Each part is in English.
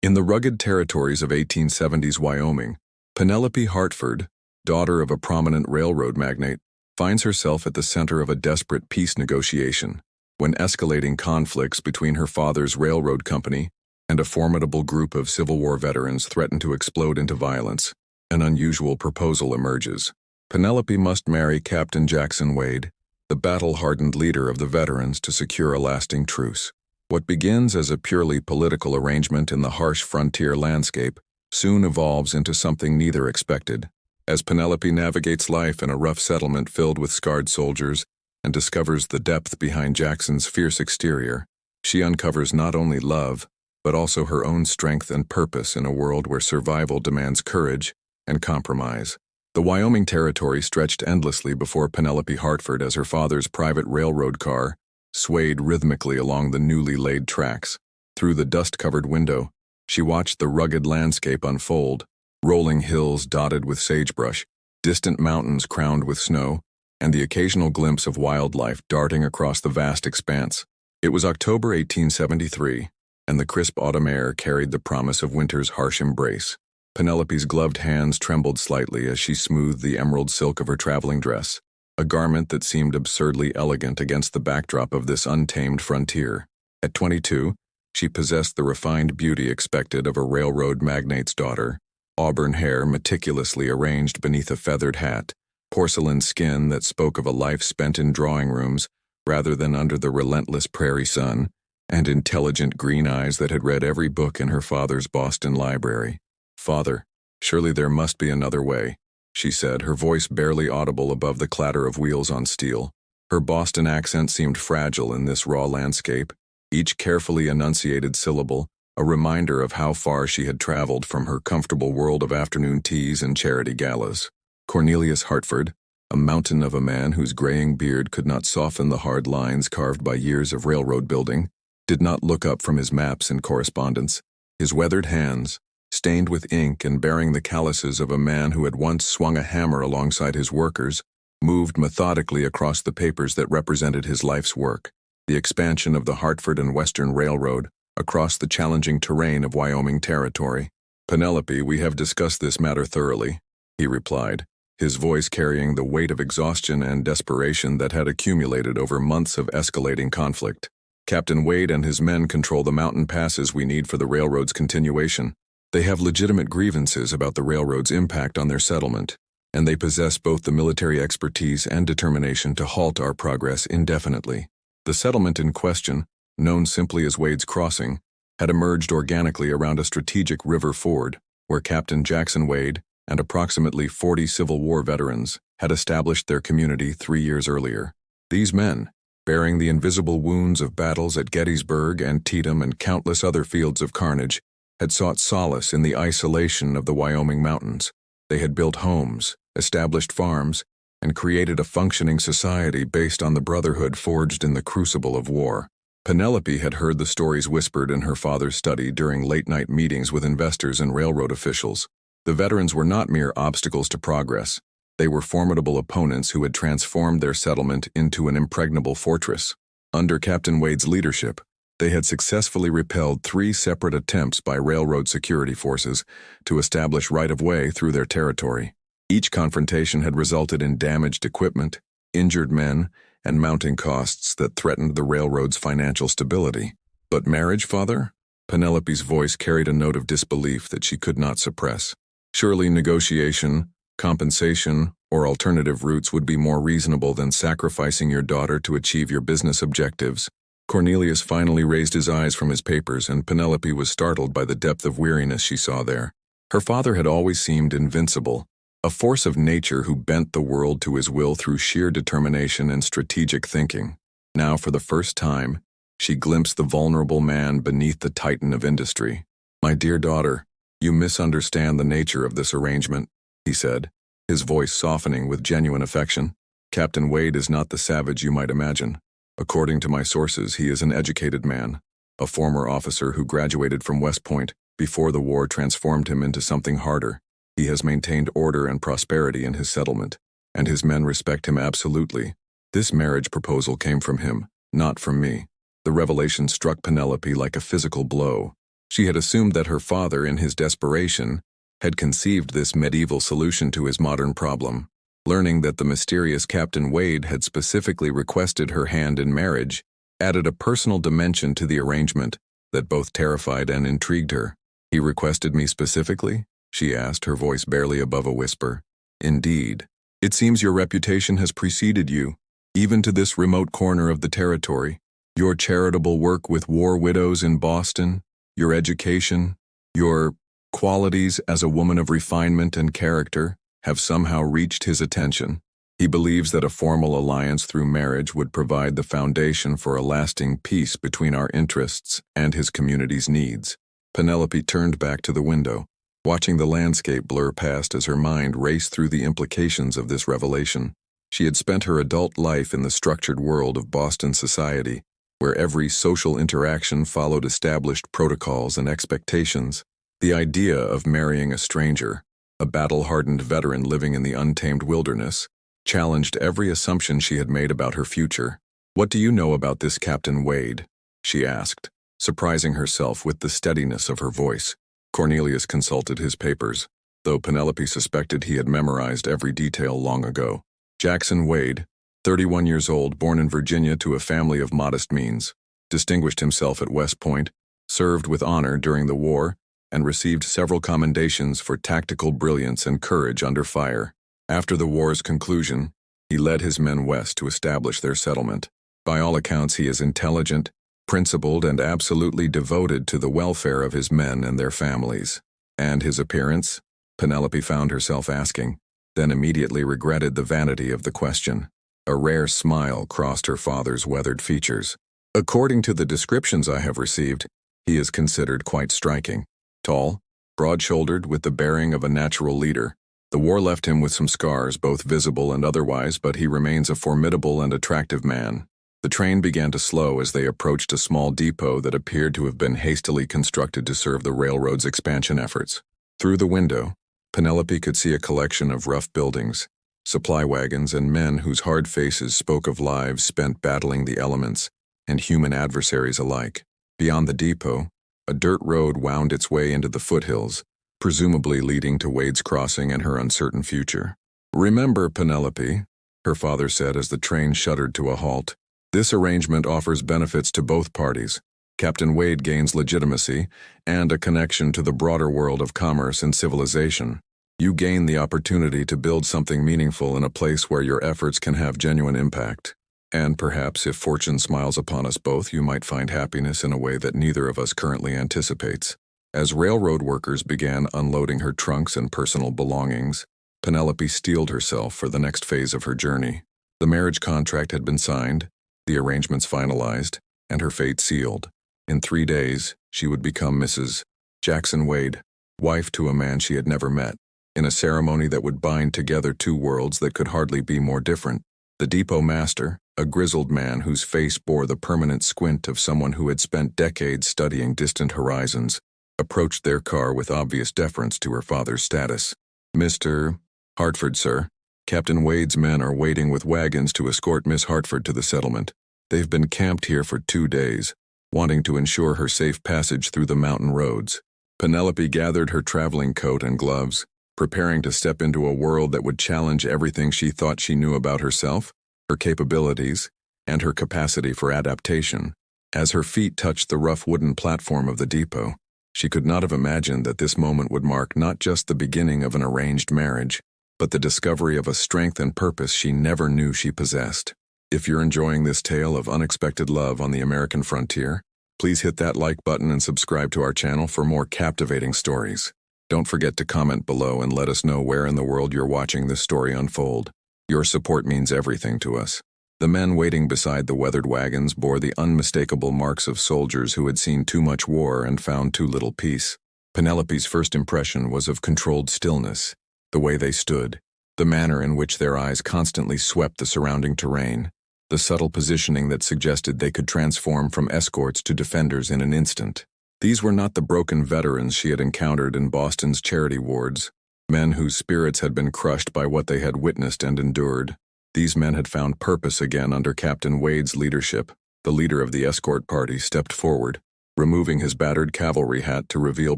In the rugged territories of 1870s Wyoming, Penelope Hartford, daughter of a prominent railroad magnate, finds herself at the center of a desperate peace negotiation when escalating conflicts between her father's railroad company and a formidable group of Civil War veterans threaten to explode into violence. An unusual proposal emerges. Penelope must marry Captain Jackson Wade, the battle-hardened leader of the veterans, to secure a lasting truce. What begins as a purely political arrangement in the harsh frontier landscape soon evolves into something neither expected. As Penelope navigates life in a rough settlement filled with scarred soldiers and discovers the depth behind Jackson's fierce exterior, she uncovers not only love, but also her own strength and purpose in a world where survival demands courage and compromise. The Wyoming Territory stretched endlessly before Penelope Hartford as her father's private railroad car swayed rhythmically along the newly laid tracks. Through the dust-covered window, she watched the rugged landscape unfold, rolling hills dotted with sagebrush, distant mountains crowned with snow, and the occasional glimpse of wildlife darting across the vast expanse. It was October 1873, and the crisp autumn air carried the promise of winter's harsh embrace. Penelope's gloved hands trembled slightly as she smoothed the emerald silk of her traveling dress, a garment that seemed absurdly elegant against the backdrop of this untamed frontier. At 22, she possessed the refined beauty expected of a railroad magnate's daughter: auburn hair meticulously arranged beneath a feathered hat, porcelain skin that spoke of a life spent in drawing rooms rather than under the relentless prairie sun, and intelligent green eyes that had read every book in her father's Boston library. "Father, surely there must be another way," she said, her voice barely audible above the clatter of wheels on steel. Her Boston accent seemed fragile in this raw landscape, each carefully enunciated syllable a reminder of how far she had traveled from her comfortable world of afternoon teas and charity galas. Cornelius Hartford, a mountain of a man whose graying beard could not soften the hard lines carved by years of railroad building, did not look up from his maps and correspondence. His weathered hands, stained with ink and bearing the calluses of a man who had once swung a hammer alongside his workers, moved methodically across the papers that represented his life's work, the expansion of the Hartford and Western Railroad across the challenging terrain of Wyoming Territory. "Penelope, we have discussed this matter thoroughly," he replied, his voice carrying the weight of exhaustion and desperation that had accumulated over months of escalating conflict. "Captain Wade and his men control the mountain passes we need for the railroad's continuation. They have legitimate grievances about the railroad's impact on their settlement, and they possess both the military expertise and determination to halt our progress indefinitely." The settlement in question, known simply as Wade's Crossing, had emerged organically around a strategic river ford, where Captain Jackson Wade and approximately 40 Civil War veterans had established their community 3 years earlier. These men, bearing the invisible wounds of battles at Gettysburg, Antietam, and countless other fields of carnage, had sought solace in the isolation of the Wyoming mountains. They had built homes, established farms, and created a functioning society based on the brotherhood forged in the crucible of war. Penelope had heard the stories whispered in her father's study during late-night meetings with investors and railroad officials. The veterans were not mere obstacles to progress. They were formidable opponents who had transformed their settlement into an impregnable fortress. Under Captain Wade's leadership, they had successfully repelled 3 separate attempts by railroad security forces to establish right-of-way through their territory. Each confrontation had resulted in damaged equipment, injured men, and mounting costs that threatened the railroad's financial stability. "But marriage, father?" Penelope's voice carried a note of disbelief that she could not suppress. "Surely negotiation, compensation, or alternative routes would be more reasonable than sacrificing your daughter to achieve your business objectives." Cornelius finally raised his eyes from his papers, and Penelope was startled by the depth of weariness she saw there. Her father had always seemed invincible, a force of nature who bent the world to his will through sheer determination and strategic thinking. Now, for the first time, she glimpsed the vulnerable man beneath the titan of industry. "My dear daughter, you misunderstand the nature of this arrangement," he said, his voice softening with genuine affection. "Captain Wade is not the savage you might imagine. According to my sources, he is an educated man, a former officer who graduated from West Point before the war transformed him into something harder. He has maintained order and prosperity in his settlement, and his men respect him absolutely. This marriage proposal came from him, not from me." The revelation struck Penelope like a physical blow. She had assumed that her father, in his desperation, had conceived this medieval solution to his modern problem. Learning that the mysterious Captain Wade had specifically requested her hand in marriage added a personal dimension to the arrangement that both terrified and intrigued her. "He requested me specifically?" she asked, her voice barely above a whisper. "Indeed. It seems your reputation has preceded you, even to this remote corner of the territory. Your charitable work with war widows in Boston, your education, your qualities as a woman of refinement and character have somehow reached his attention. He believes that a formal alliance through marriage would provide the foundation for a lasting peace between our interests and his community's needs." Penelope turned back to the window, watching the landscape blur past as her mind raced through the implications of this revelation. She had spent her adult life in the structured world of Boston society, where every social interaction followed established protocols and expectations. The idea of marrying a stranger, a battle-hardened veteran living in the untamed wilderness, challenged every assumption she had made about her future. "What do you know about this Captain Wade?" she asked, surprising herself with the steadiness of her voice. Cornelius consulted his papers, though Penelope suspected he had memorized every detail long ago. Jackson Wade, 31 years old, born in Virginia to a family of modest means, distinguished himself at West Point, served with honor during the war, and received several commendations for tactical brilliance and courage under fire. After the war's conclusion, he led his men west to establish their settlement. By all accounts, he is intelligent, principled, and absolutely devoted to the welfare of his men and their families. And his appearance? Penelope found herself asking, then immediately regretted the vanity of the question. A rare smile crossed her father's weathered features. "According to the descriptions I have received, he is considered quite striking. Tall, broad-shouldered, with the bearing of a natural leader. The war left him with some scars, both visible and otherwise, but he remains a formidable and attractive man." The train began to slow as they approached a small depot that appeared to have been hastily constructed to serve the railroad's expansion efforts. Through the window, Penelope could see a collection of rough buildings, supply wagons, and men whose hard faces spoke of lives spent battling the elements and human adversaries alike. Beyond the depot, a dirt road wound its way into the foothills, presumably leading to Wade's Crossing and her uncertain future. "Remember, Penelope," her father said as the train shuddered to a halt, "this arrangement offers benefits to both parties. Captain Wade gains legitimacy and a connection to the broader world of commerce and civilization. You gain the opportunity to build something meaningful in a place where your efforts can have genuine impact. And perhaps if fortune smiles upon us both, you might find happiness in a way that neither of us currently anticipates." As railroad workers began unloading her trunks and personal belongings, Penelope steeled herself for the next phase of her journey. The marriage contract had been signed, the arrangements finalized, and her fate sealed. In 3 days, she would become Mrs. Jackson Wade, wife to a man she had never met, in a ceremony that would bind together two worlds that could hardly be more different. The depot master, a grizzled man whose face bore the permanent squint of someone who had spent decades studying distant horizons, approached their car with obvious deference to her father's status. "Mr. Hartford, sir. Captain Wade's men are waiting with wagons to escort Miss Hartford to the settlement. They've been camped here for 2 days, wanting to ensure her safe passage through the mountain roads." Penelope gathered her traveling coat and gloves, preparing to step into a world that would challenge everything she thought she knew about herself, her capabilities, and her capacity for adaptation. As her feet touched the rough wooden platform of the depot, she could not have imagined that this moment would mark not just the beginning of an arranged marriage, but the discovery of a strength and purpose she never knew she possessed. If you're enjoying this tale of unexpected love on the American frontier, please hit that like button and subscribe to our channel for more captivating stories. Don't forget to comment below and let us know where in the world you're watching this story unfold. Your support means everything to us. The men waiting beside the weathered wagons bore the unmistakable marks of soldiers who had seen too much war and found too little peace. Penelope's first impression was of controlled stillness, the way they stood, the manner in which their eyes constantly swept the surrounding terrain, the subtle positioning that suggested they could transform from escorts to defenders in an instant. These were not the broken veterans she had encountered in Boston's charity wards, men whose spirits had been crushed by what they had witnessed and endured. These men had found purpose again under Captain Wade's leadership. The leader of the escort party stepped forward, removing his battered cavalry hat to reveal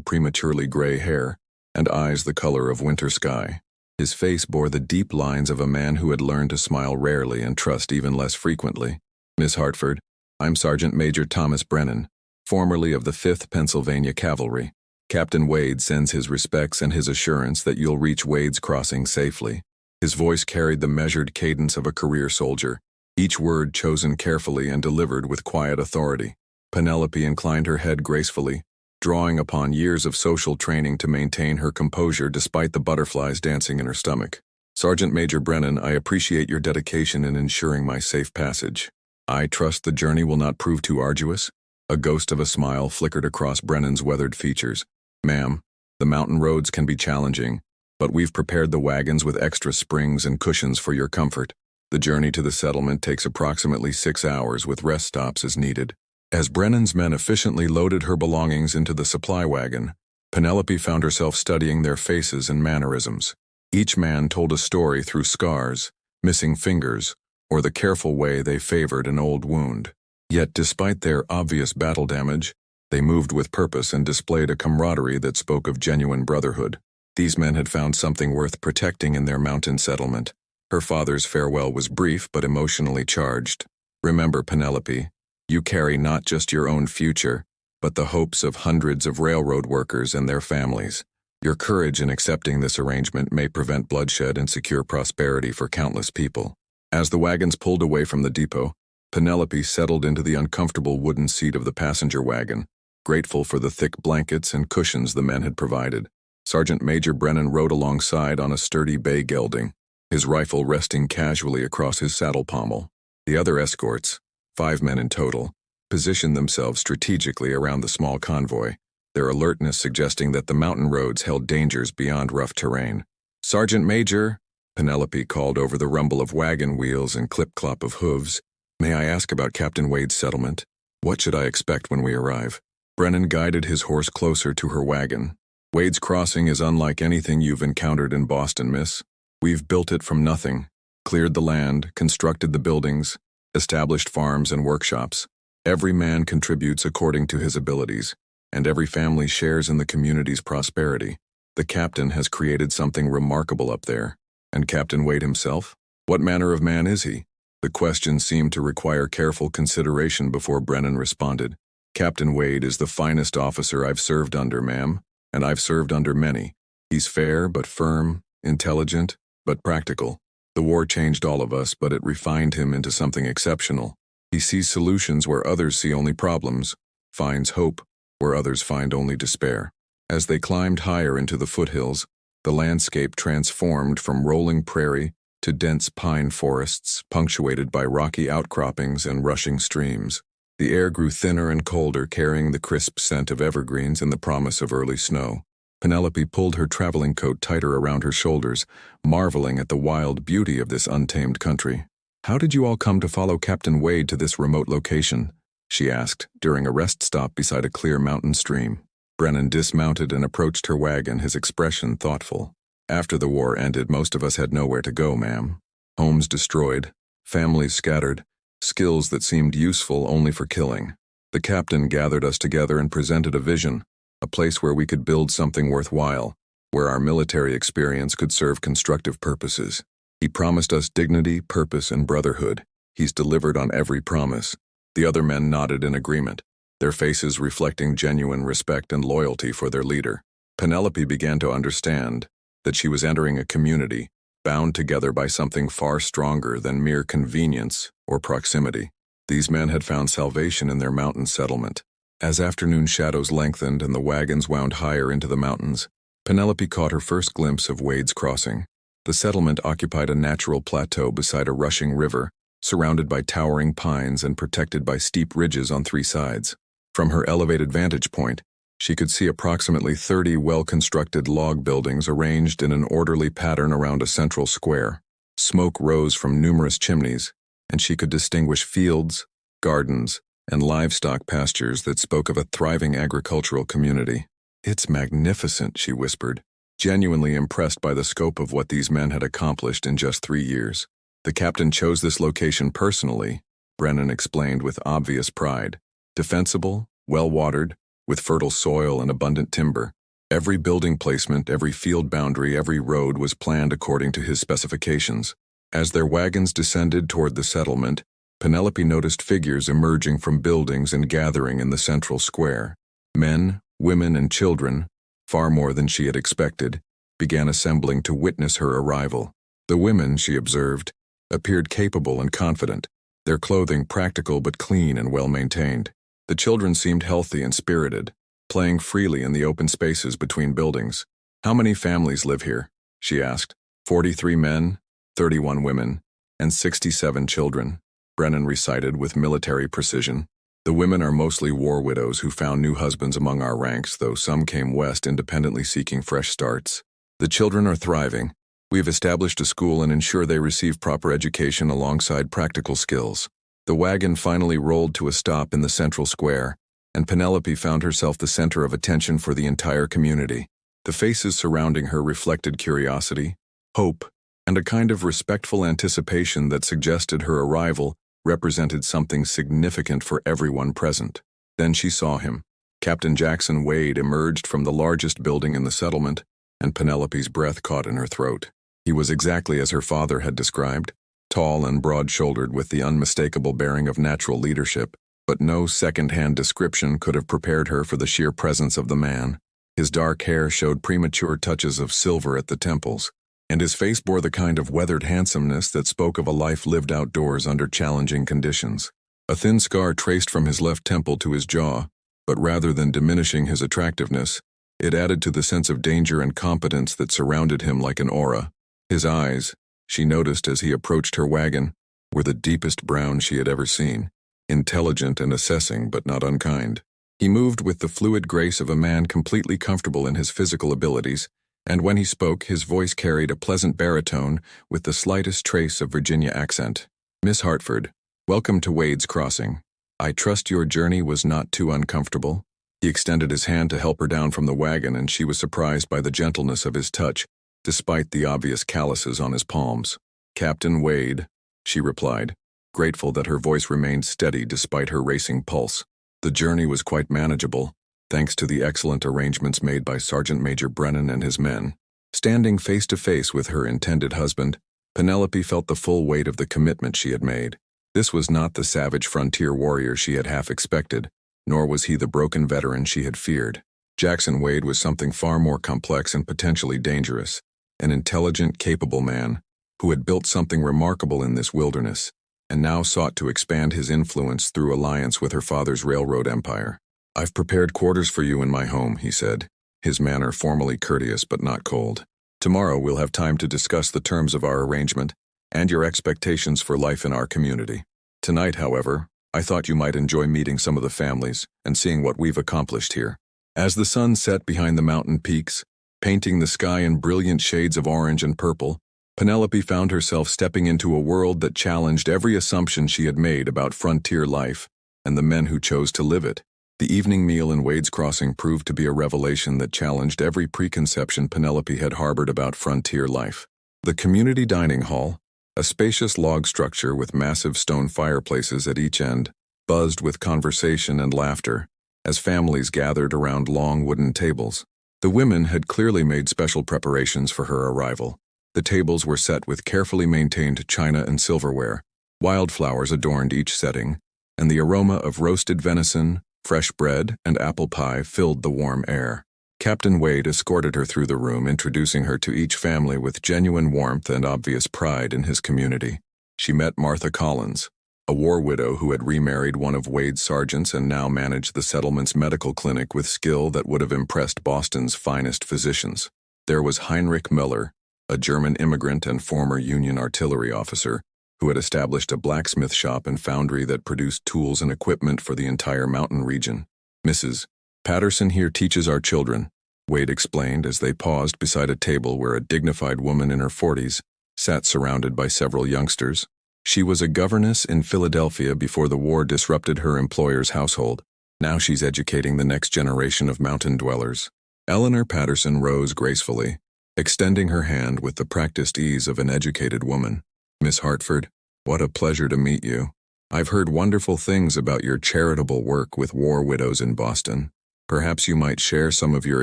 prematurely gray hair and eyes the color of winter sky. His face bore the deep lines of a man who had learned to smile rarely and trust even less frequently. "Miss Hartford, I'm Sergeant Major Thomas Brennan, formerly of the 5th Pennsylvania Cavalry. Captain Wade sends his respects and his assurance that you'll reach Wade's Crossing safely." His voice carried the measured cadence of a career soldier, each word chosen carefully and delivered with quiet authority. Penelope inclined her head gracefully, drawing upon years of social training to maintain her composure despite the butterflies dancing in her stomach. "Sergeant Major Brennan, I appreciate your dedication in ensuring my safe passage. I trust the journey will not prove too arduous." A ghost of a smile flickered across Brennan's weathered features. "Ma'am, the mountain roads can be challenging, but we've prepared the wagons with extra springs and cushions for your comfort. The journey to the settlement takes approximately 6 hours with rest stops as needed." As Brennan's men efficiently loaded her belongings into the supply wagon, Penelope found herself studying their faces and mannerisms. Each man told a story through scars, missing fingers, or the careful way they favored an old wound. Yet despite their obvious battle damage, they moved with purpose and displayed a camaraderie that spoke of genuine brotherhood. These men had found something worth protecting in their mountain settlement. Her father's farewell was brief but emotionally charged. "Remember, Penelope, you carry not just your own future, but the hopes of hundreds of railroad workers and their families. Your courage in accepting this arrangement may prevent bloodshed and secure prosperity for countless people." As the wagons pulled away from the depot, Penelope settled into the uncomfortable wooden seat of the passenger wagon, grateful for the thick blankets and cushions the men had provided. Sergeant Major Brennan rode alongside on a sturdy bay gelding, his rifle resting casually across his saddle pommel. The other escorts, 5 men in total, positioned themselves strategically around the small convoy, their alertness suggesting that the mountain roads held dangers beyond rough terrain. "Sergeant Major," Penelope called over the rumble of wagon wheels and clip-clop of hooves, "may I ask about Captain Wade's settlement? What should I expect when we arrive?" Brennan guided his horse closer to her wagon. "Wade's Crossing is unlike anything you've encountered in Boston, miss. We've built it from nothing, cleared the land, constructed the buildings, established farms and workshops. Every man contributes according to his abilities, and every family shares in the community's prosperity. The captain has created something remarkable up there. And Captain Wade himself? What manner of man is he?" The question seemed to require careful consideration before Brennan responded. "Captain Wade is the finest officer I've served under, ma'am, and I've served under many. He's fair but firm, intelligent but practical. The war changed all of us, but it refined him into something exceptional. He sees solutions where others see only problems, finds hope where others find only despair." As they climbed higher into the foothills, the landscape transformed from rolling prairie to dense pine forests punctuated by rocky outcroppings and rushing streams. The air grew thinner and colder, carrying the crisp scent of evergreens and the promise of early snow. Penelope pulled her traveling coat tighter around her shoulders, marveling at the wild beauty of this untamed country. "How did you all come to follow Captain Wade to this remote location?" she asked, during a rest stop beside a clear mountain stream. Brennan dismounted and approached her wagon, his expression thoughtful. "After the war ended, most of us had nowhere to go, ma'am. Homes destroyed, families scattered, skills that seemed useful only for killing. The captain gathered us together and presented a vision, a place where we could build something worthwhile, where our military experience could serve constructive purposes. He promised us dignity, purpose, and brotherhood. He's delivered on every promise." The other men nodded in agreement, their faces reflecting genuine respect and loyalty for their leader. Penelope began to understand that she was entering a community bound together by something far stronger than mere convenience or proximity. These men had found salvation in their mountain settlement. As afternoon shadows lengthened and the wagons wound higher into the mountains, Penelope caught her first glimpse of Wade's Crossing. The settlement occupied a natural plateau beside a rushing river, surrounded by towering pines and protected by steep ridges on 3 sides. From her elevated vantage point, she could see approximately 30 well-constructed log buildings arranged in an orderly pattern around a central square. Smoke rose from numerous chimneys, and she could distinguish fields, gardens, and livestock pastures that spoke of a thriving agricultural community. "It's magnificent," she whispered, genuinely impressed by the scope of what these men had accomplished in just 3 years. "The captain chose this location personally," Brennan explained with obvious pride. "Defensible, well-watered, with fertile soil and abundant timber. Every building placement, every field boundary, every road was planned according to his specifications. As their wagons descended toward the settlement, Penelope noticed figures emerging from buildings and gathering in the central square. Men, women, and children, far more than she had expected, began assembling to witness her arrival. The women, she observed, appeared capable and confident, their clothing practical but clean and well-maintained. The children seemed healthy and spirited, playing freely in the open spaces between buildings. "How many families live here?" she asked. 43 men, 31 women, and 67 children, Brennan recited with military precision. "The women are mostly war widows who found new husbands among our ranks, though some came west independently seeking fresh starts. The children are thriving. We have established a school and ensure they receive proper education alongside practical skills." The wagon finally rolled to a stop in the central square, and Penelope found herself the center of attention for the entire community. The faces surrounding her reflected curiosity, hope, and a kind of respectful anticipation that suggested her arrival represented something significant for everyone present. Then she saw him. Captain Jackson Wade emerged from the largest building in the settlement, and Penelope's breath caught in her throat. He was exactly as her father had described, tall and broad-shouldered with the unmistakable bearing of natural leadership, but no second-hand description could have prepared her for the sheer presence of the man. His dark hair showed premature touches of silver at the temples, and his face bore the kind of weathered handsomeness that spoke of a life lived outdoors under challenging conditions. A thin scar traced from his left temple to his jaw, but rather than diminishing his attractiveness, it added to the sense of danger and competence that surrounded him like an aura. His eyes, she noticed as he approached her wagon, were the deepest brown she had ever seen, intelligent and assessing but not unkind. He moved with the fluid grace of a man completely comfortable in his physical abilities, and when he spoke, his voice carried a pleasant baritone with the slightest trace of Virginia accent. "Miss Hartford, welcome to Wade's Crossing. I trust your journey was not too uncomfortable." He extended his hand to help her down from the wagon, and she was surprised by the gentleness of his touch, despite the obvious calluses on his palms. "Captain Wade," she replied, grateful that her voice remained steady despite her racing pulse. The journey was quite manageable, thanks to the excellent arrangements made by Sergeant Major Brennan and his men. Standing face to face with her intended husband, Penelope felt the full weight of the commitment she had made. This was not the savage frontier warrior she had half expected, nor was he the broken veteran she had feared. Jackson Wade was something far more complex and potentially dangerous, an intelligent, capable man who had built something remarkable in this wilderness, and now sought to expand his influence through alliance with her father's railroad empire. "I've prepared quarters for you in my home," he said, his manner formally courteous but not cold. "Tomorrow we'll have time to discuss the terms of our arrangement and your expectations for life in our community. Tonight, however, I thought you might enjoy meeting some of the families and seeing what we've accomplished here." As the sun set behind the mountain peaks, painting the sky in brilliant shades of orange and purple, Penelope found herself stepping into a world that challenged every assumption she had made about frontier life and the men who chose to live it. The evening meal in Wade's Crossing proved to be a revelation that challenged every preconception Penelope had harbored about frontier life. The community dining hall, a spacious log structure with massive stone fireplaces at each end, buzzed with conversation and laughter as families gathered around long wooden tables. The women had clearly made special preparations for her arrival. The tables were set with carefully maintained china and silverware. Wildflowers adorned each setting, and the aroma of roasted venison, fresh bread, and apple pie filled the warm air. Captain Wade escorted her through the room, introducing her to each family with genuine warmth and obvious pride in his community. She met Martha Collins, a war widow who had remarried one of Wade's sergeants and now managed the settlement's medical clinic with skill that would have impressed Boston's finest physicians. There was Heinrich Miller, a German immigrant and former Union artillery officer, who had established a blacksmith shop and foundry that produced tools and equipment for the entire mountain region. "Mrs. Patterson here teaches our children," Wade explained as they paused beside a table where a dignified woman in her 40s sat surrounded by several youngsters. She was a governess in Philadelphia before the war disrupted her employer's household. Now she's educating the next generation of mountain dwellers. Eleanor Patterson rose gracefully, extending her hand with the practiced ease of an educated woman. "Miss Hartford, what a pleasure to meet you. I've heard wonderful things about your charitable work with war widows in Boston. Perhaps you might share some of your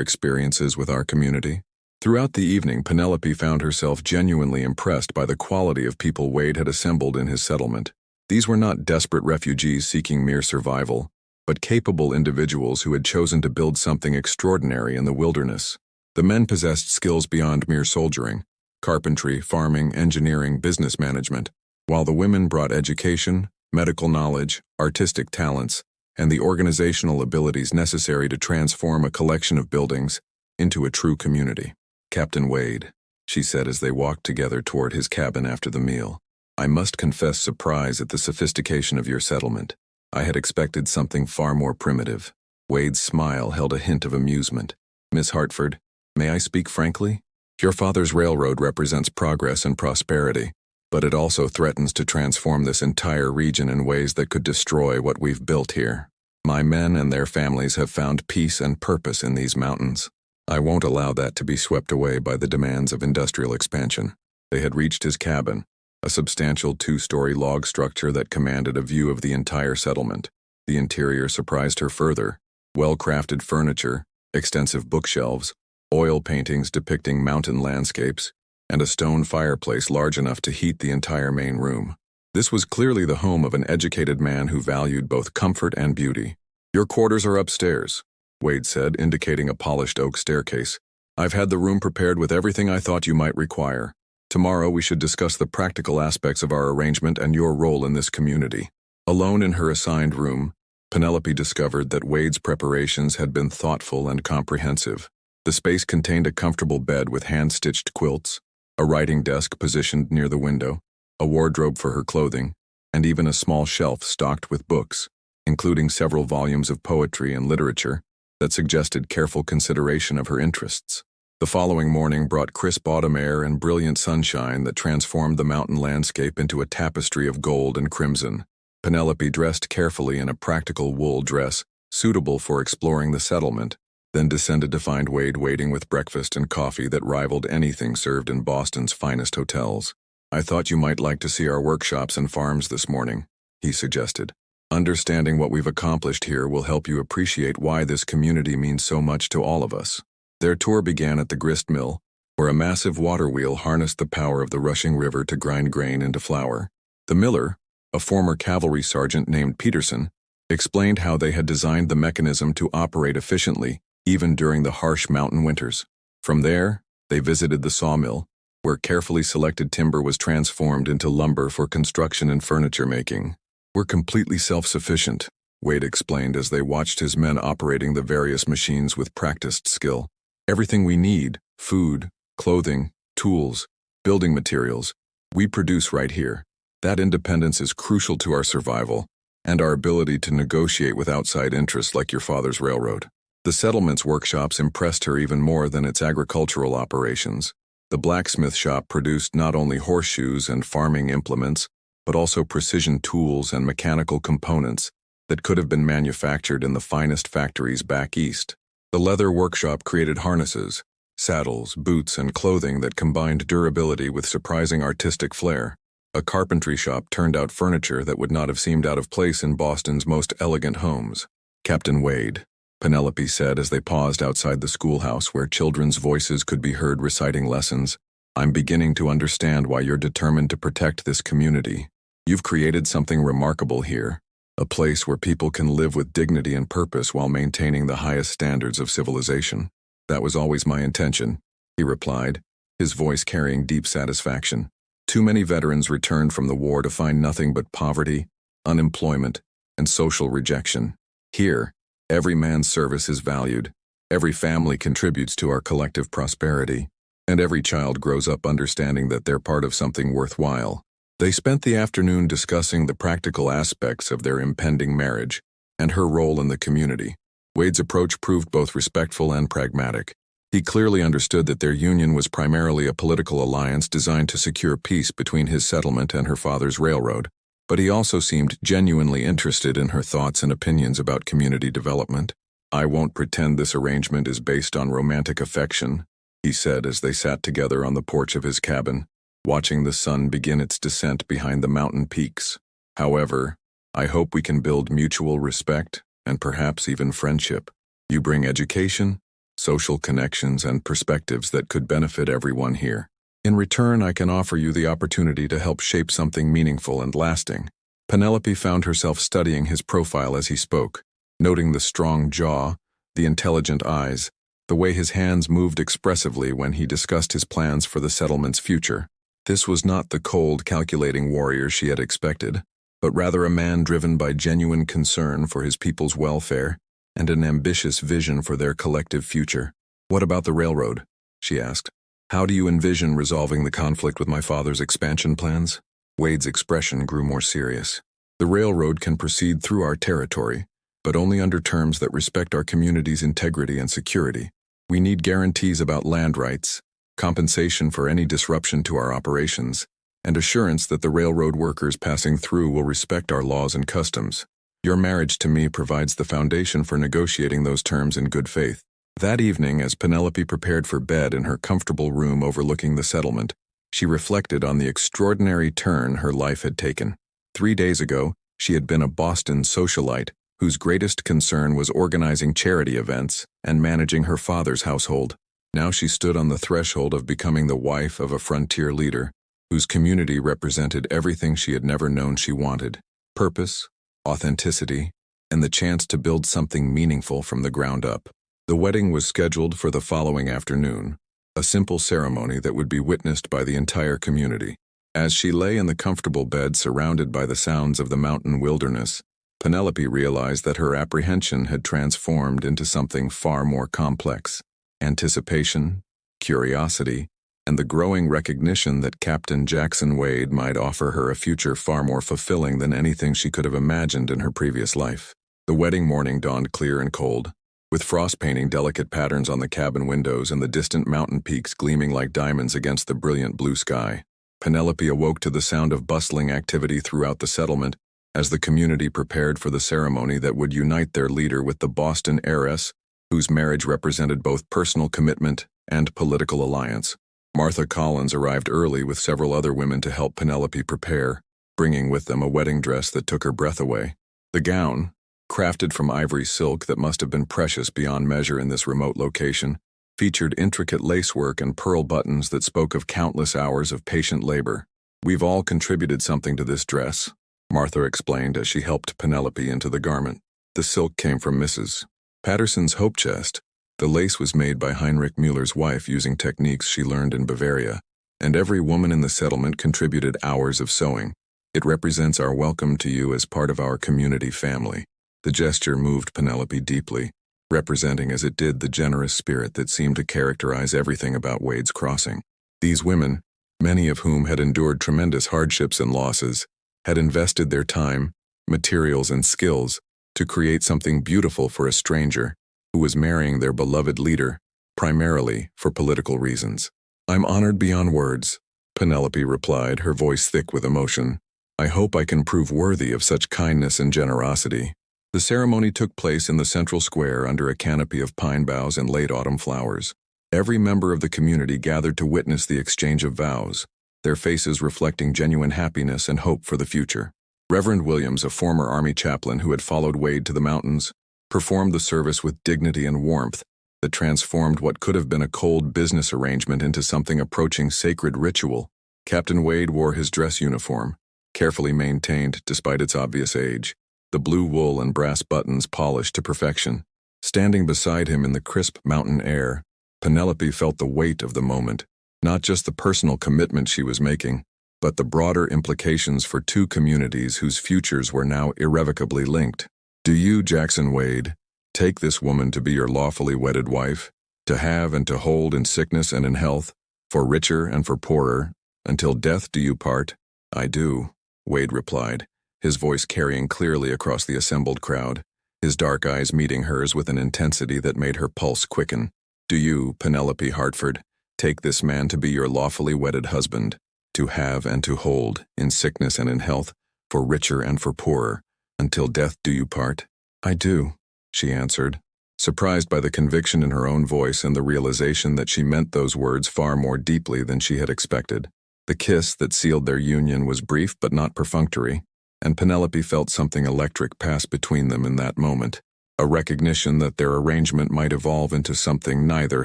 experiences with our community? Throughout the evening, Penelope found herself genuinely impressed by the quality of people Wade had assembled in his settlement. These were not desperate refugees seeking mere survival, but capable individuals who had chosen to build something extraordinary in the wilderness. The men possessed skills beyond mere soldiering: carpentry, farming, engineering, business management, while the women brought education, medical knowledge, artistic talents, and the organizational abilities necessary to transform a collection of buildings into a true community. "Captain Wade," she said as they walked together toward his cabin after the meal, "I must confess surprise at the sophistication of your settlement. I had expected something far more primitive." Wade's smile held a hint of amusement. "Miss Hartford, may I speak frankly? Your father's railroad represents progress and prosperity, but it also threatens to transform this entire region in ways that could destroy what we've built here. My men and their families have found peace and purpose in these mountains. I won't allow that to be swept away by the demands of industrial expansion." They had reached his cabin, a substantial 2-story log structure that commanded a view of the entire settlement. The interior surprised her further: well-crafted furniture, extensive bookshelves, oil paintings depicting mountain landscapes, and a stone fireplace large enough to heat the entire main room. This was clearly the home of an educated man who valued both comfort and beauty. "Your quarters are upstairs," Wade said, indicating a polished oak staircase. "I've had the room prepared with everything I thought you might require. Tomorrow we should discuss the practical aspects of our arrangement and your role in this community." Alone in her assigned room, Penelope discovered that Wade's preparations had been thoughtful and comprehensive. The space contained a comfortable bed with hand-stitched quilts, a writing desk positioned near the window, a wardrobe for her clothing, and even a small shelf stocked with books, including several volumes of poetry and literature that suggested careful consideration of her interests. The following morning brought crisp autumn air and brilliant sunshine that transformed the mountain landscape into a tapestry of gold and crimson. Penelope dressed carefully in a practical wool dress suitable for exploring the settlement, then descended to find Wade waiting with breakfast and coffee that rivaled anything served in Boston's finest hotels. "I thought you might like to see our workshops and farms this morning," he suggested. "Understanding what we've accomplished here will help you appreciate why this community means so much to all of us." Their tour began at the grist mill, where a massive water wheel harnessed the power of the rushing river to grind grain into flour. The miller, a former cavalry sergeant named Peterson, explained how they had designed the mechanism to operate efficiently even during the harsh mountain winters. From there, they visited the sawmill, where carefully selected timber was transformed into lumber for construction and furniture making. "We're completely self-sufficient," Wade explained as they watched his men operating the various machines with practiced skill. "Everything we need, food, clothing, tools, building materials, we produce right here. That independence is crucial to our survival and our ability to negotiate with outside interests like your father's railroad." The settlement's workshops impressed her even more than its agricultural operations. The blacksmith shop produced not only horseshoes and farming implements, but also precision tools and mechanical components that could have been manufactured in the finest factories back east. The leather workshop created harnesses, saddles, boots, and clothing that combined durability with surprising artistic flair. A carpentry shop turned out furniture that would not have seemed out of place in Boston's most elegant homes. "Captain Wade," Penelope said as they paused outside the schoolhouse where children's voices could be heard reciting lessons, "I'm beginning to understand why you're determined to protect this community. You've created something remarkable here, a place where people can live with dignity and purpose while maintaining the highest standards of civilization." "That was always my intention," he replied, his voice carrying deep satisfaction. Too many veterans returned from the war to find nothing but poverty, unemployment, and social rejection. Here, every man's service is valued, every family contributes to our collective prosperity, and every child grows up understanding that they're part of something worthwhile. They spent the afternoon discussing the practical aspects of their impending marriage and her role in the community. Wade's approach proved both respectful and pragmatic. He clearly understood that their union was primarily a political alliance designed to secure peace between his settlement and her father's railroad, but he also seemed genuinely interested in her thoughts and opinions about community development. "I won't pretend this arrangement is based on romantic affection," he said as they sat together on the porch of his cabin, watching the sun begin its descent behind the mountain peaks. "However, I hope we can build mutual respect and perhaps even friendship. You bring education, social connections, and perspectives that could benefit everyone here. In return, I can offer you the opportunity to help shape something meaningful and lasting." Penelope found herself studying his profile as he spoke, noting the strong jaw, the intelligent eyes, the way his hands moved expressively when he discussed his plans for the settlement's future. This was not the cold, calculating warrior she had expected, but rather a man driven by genuine concern for his people's welfare and an ambitious vision for their collective future. "What about the railroad?" she asked. "How do you envision resolving the conflict with my father's expansion plans?" Wade's expression grew more serious. "The railroad can proceed through our territory, but only under terms that respect our community's integrity and security. We need guarantees about land rights, compensation for any disruption to our operations, and assurance that the railroad workers passing through will respect our laws and customs. Your marriage to me provides the foundation for negotiating those terms in good faith." That evening, as Penelope prepared for bed in her comfortable room overlooking the settlement, she reflected on the extraordinary turn her life had taken. 3 days ago, she had been a Boston socialite whose greatest concern was organizing charity events and managing her father's household. Now she stood on the threshold of becoming the wife of a frontier leader, whose community represented everything she had never known she wanted: purpose, authenticity, and the chance to build something meaningful from the ground up. The wedding was scheduled for the following afternoon, a simple ceremony that would be witnessed by the entire community. As she lay in the comfortable bed surrounded by the sounds of the mountain wilderness, Penelope realized that her apprehension had transformed into something far more complex: anticipation, curiosity, and the growing recognition that Captain Jackson Wade might offer her a future far more fulfilling than anything she could have imagined in her previous life. The wedding morning dawned clear and cold, with frost painting delicate patterns on the cabin windows and the distant mountain peaks gleaming like diamonds against the brilliant blue sky. Penelope awoke to the sound of bustling activity throughout the settlement as the community prepared for the ceremony that would unite their leader with the Boston heiress, whose marriage represented both personal commitment and political alliance. Martha Collins arrived early with several other women to help Penelope prepare, bringing with them a wedding dress that took her breath away. The gown, crafted from ivory silk that must have been precious beyond measure in this remote location, featured intricate lacework and pearl buttons that spoke of countless hours of patient labor. "We've all contributed something to this dress," Martha explained as she helped Penelope into the garment. The silk came from Mrs. Patterson's hope chest. The lace was made by Heinrich Müller's wife using techniques she learned in Bavaria, and every woman in the settlement contributed hours of sewing. "It represents our welcome to you as part of our community family." The gesture moved Penelope deeply, representing as it did the generous spirit that seemed to characterize everything about Wade's Crossing. These women, many of whom had endured tremendous hardships and losses, had invested their time, materials, and skills to create something beautiful for a stranger who was marrying their beloved leader, primarily for political reasons. "I'm honored beyond words," Penelope replied, her voice thick with emotion. "I hope I can prove worthy of such kindness and generosity." The ceremony took place in the central square under a canopy of pine boughs and late autumn flowers. Every member of the community gathered to witness the exchange of vows, their faces reflecting genuine happiness and hope for the future. Reverend Williams, a former Army chaplain who had followed Wade to the mountains, performed the service with dignity and warmth that transformed what could have been a cold business arrangement into something approaching sacred ritual. Captain Wade wore his dress uniform, carefully maintained despite its obvious age, the blue wool and brass buttons polished to perfection. Standing beside him in the crisp mountain air, Penelope felt the weight of the moment, not just the personal commitment she was making, but the broader implications for two communities whose futures were now irrevocably linked. "Do you, Jackson Wade, take this woman to be your lawfully wedded wife, to have and to hold in sickness and in health, for richer and for poorer, until death do you part?" "I do," Wade replied, his voice carrying clearly across the assembled crowd, his dark eyes meeting hers with an intensity that made her pulse quicken. "Do you, Penelope Hartford, take this man to be your lawfully wedded husband, to have and to hold, in sickness and in health, for richer and for poorer, until death do you part?" "I do," she answered, surprised by the conviction in her own voice and the realization that she meant those words far more deeply than she had expected. The kiss that sealed their union was brief but not perfunctory. and Penelope felt something electric pass between them in that moment, a recognition that their arrangement might evolve into something neither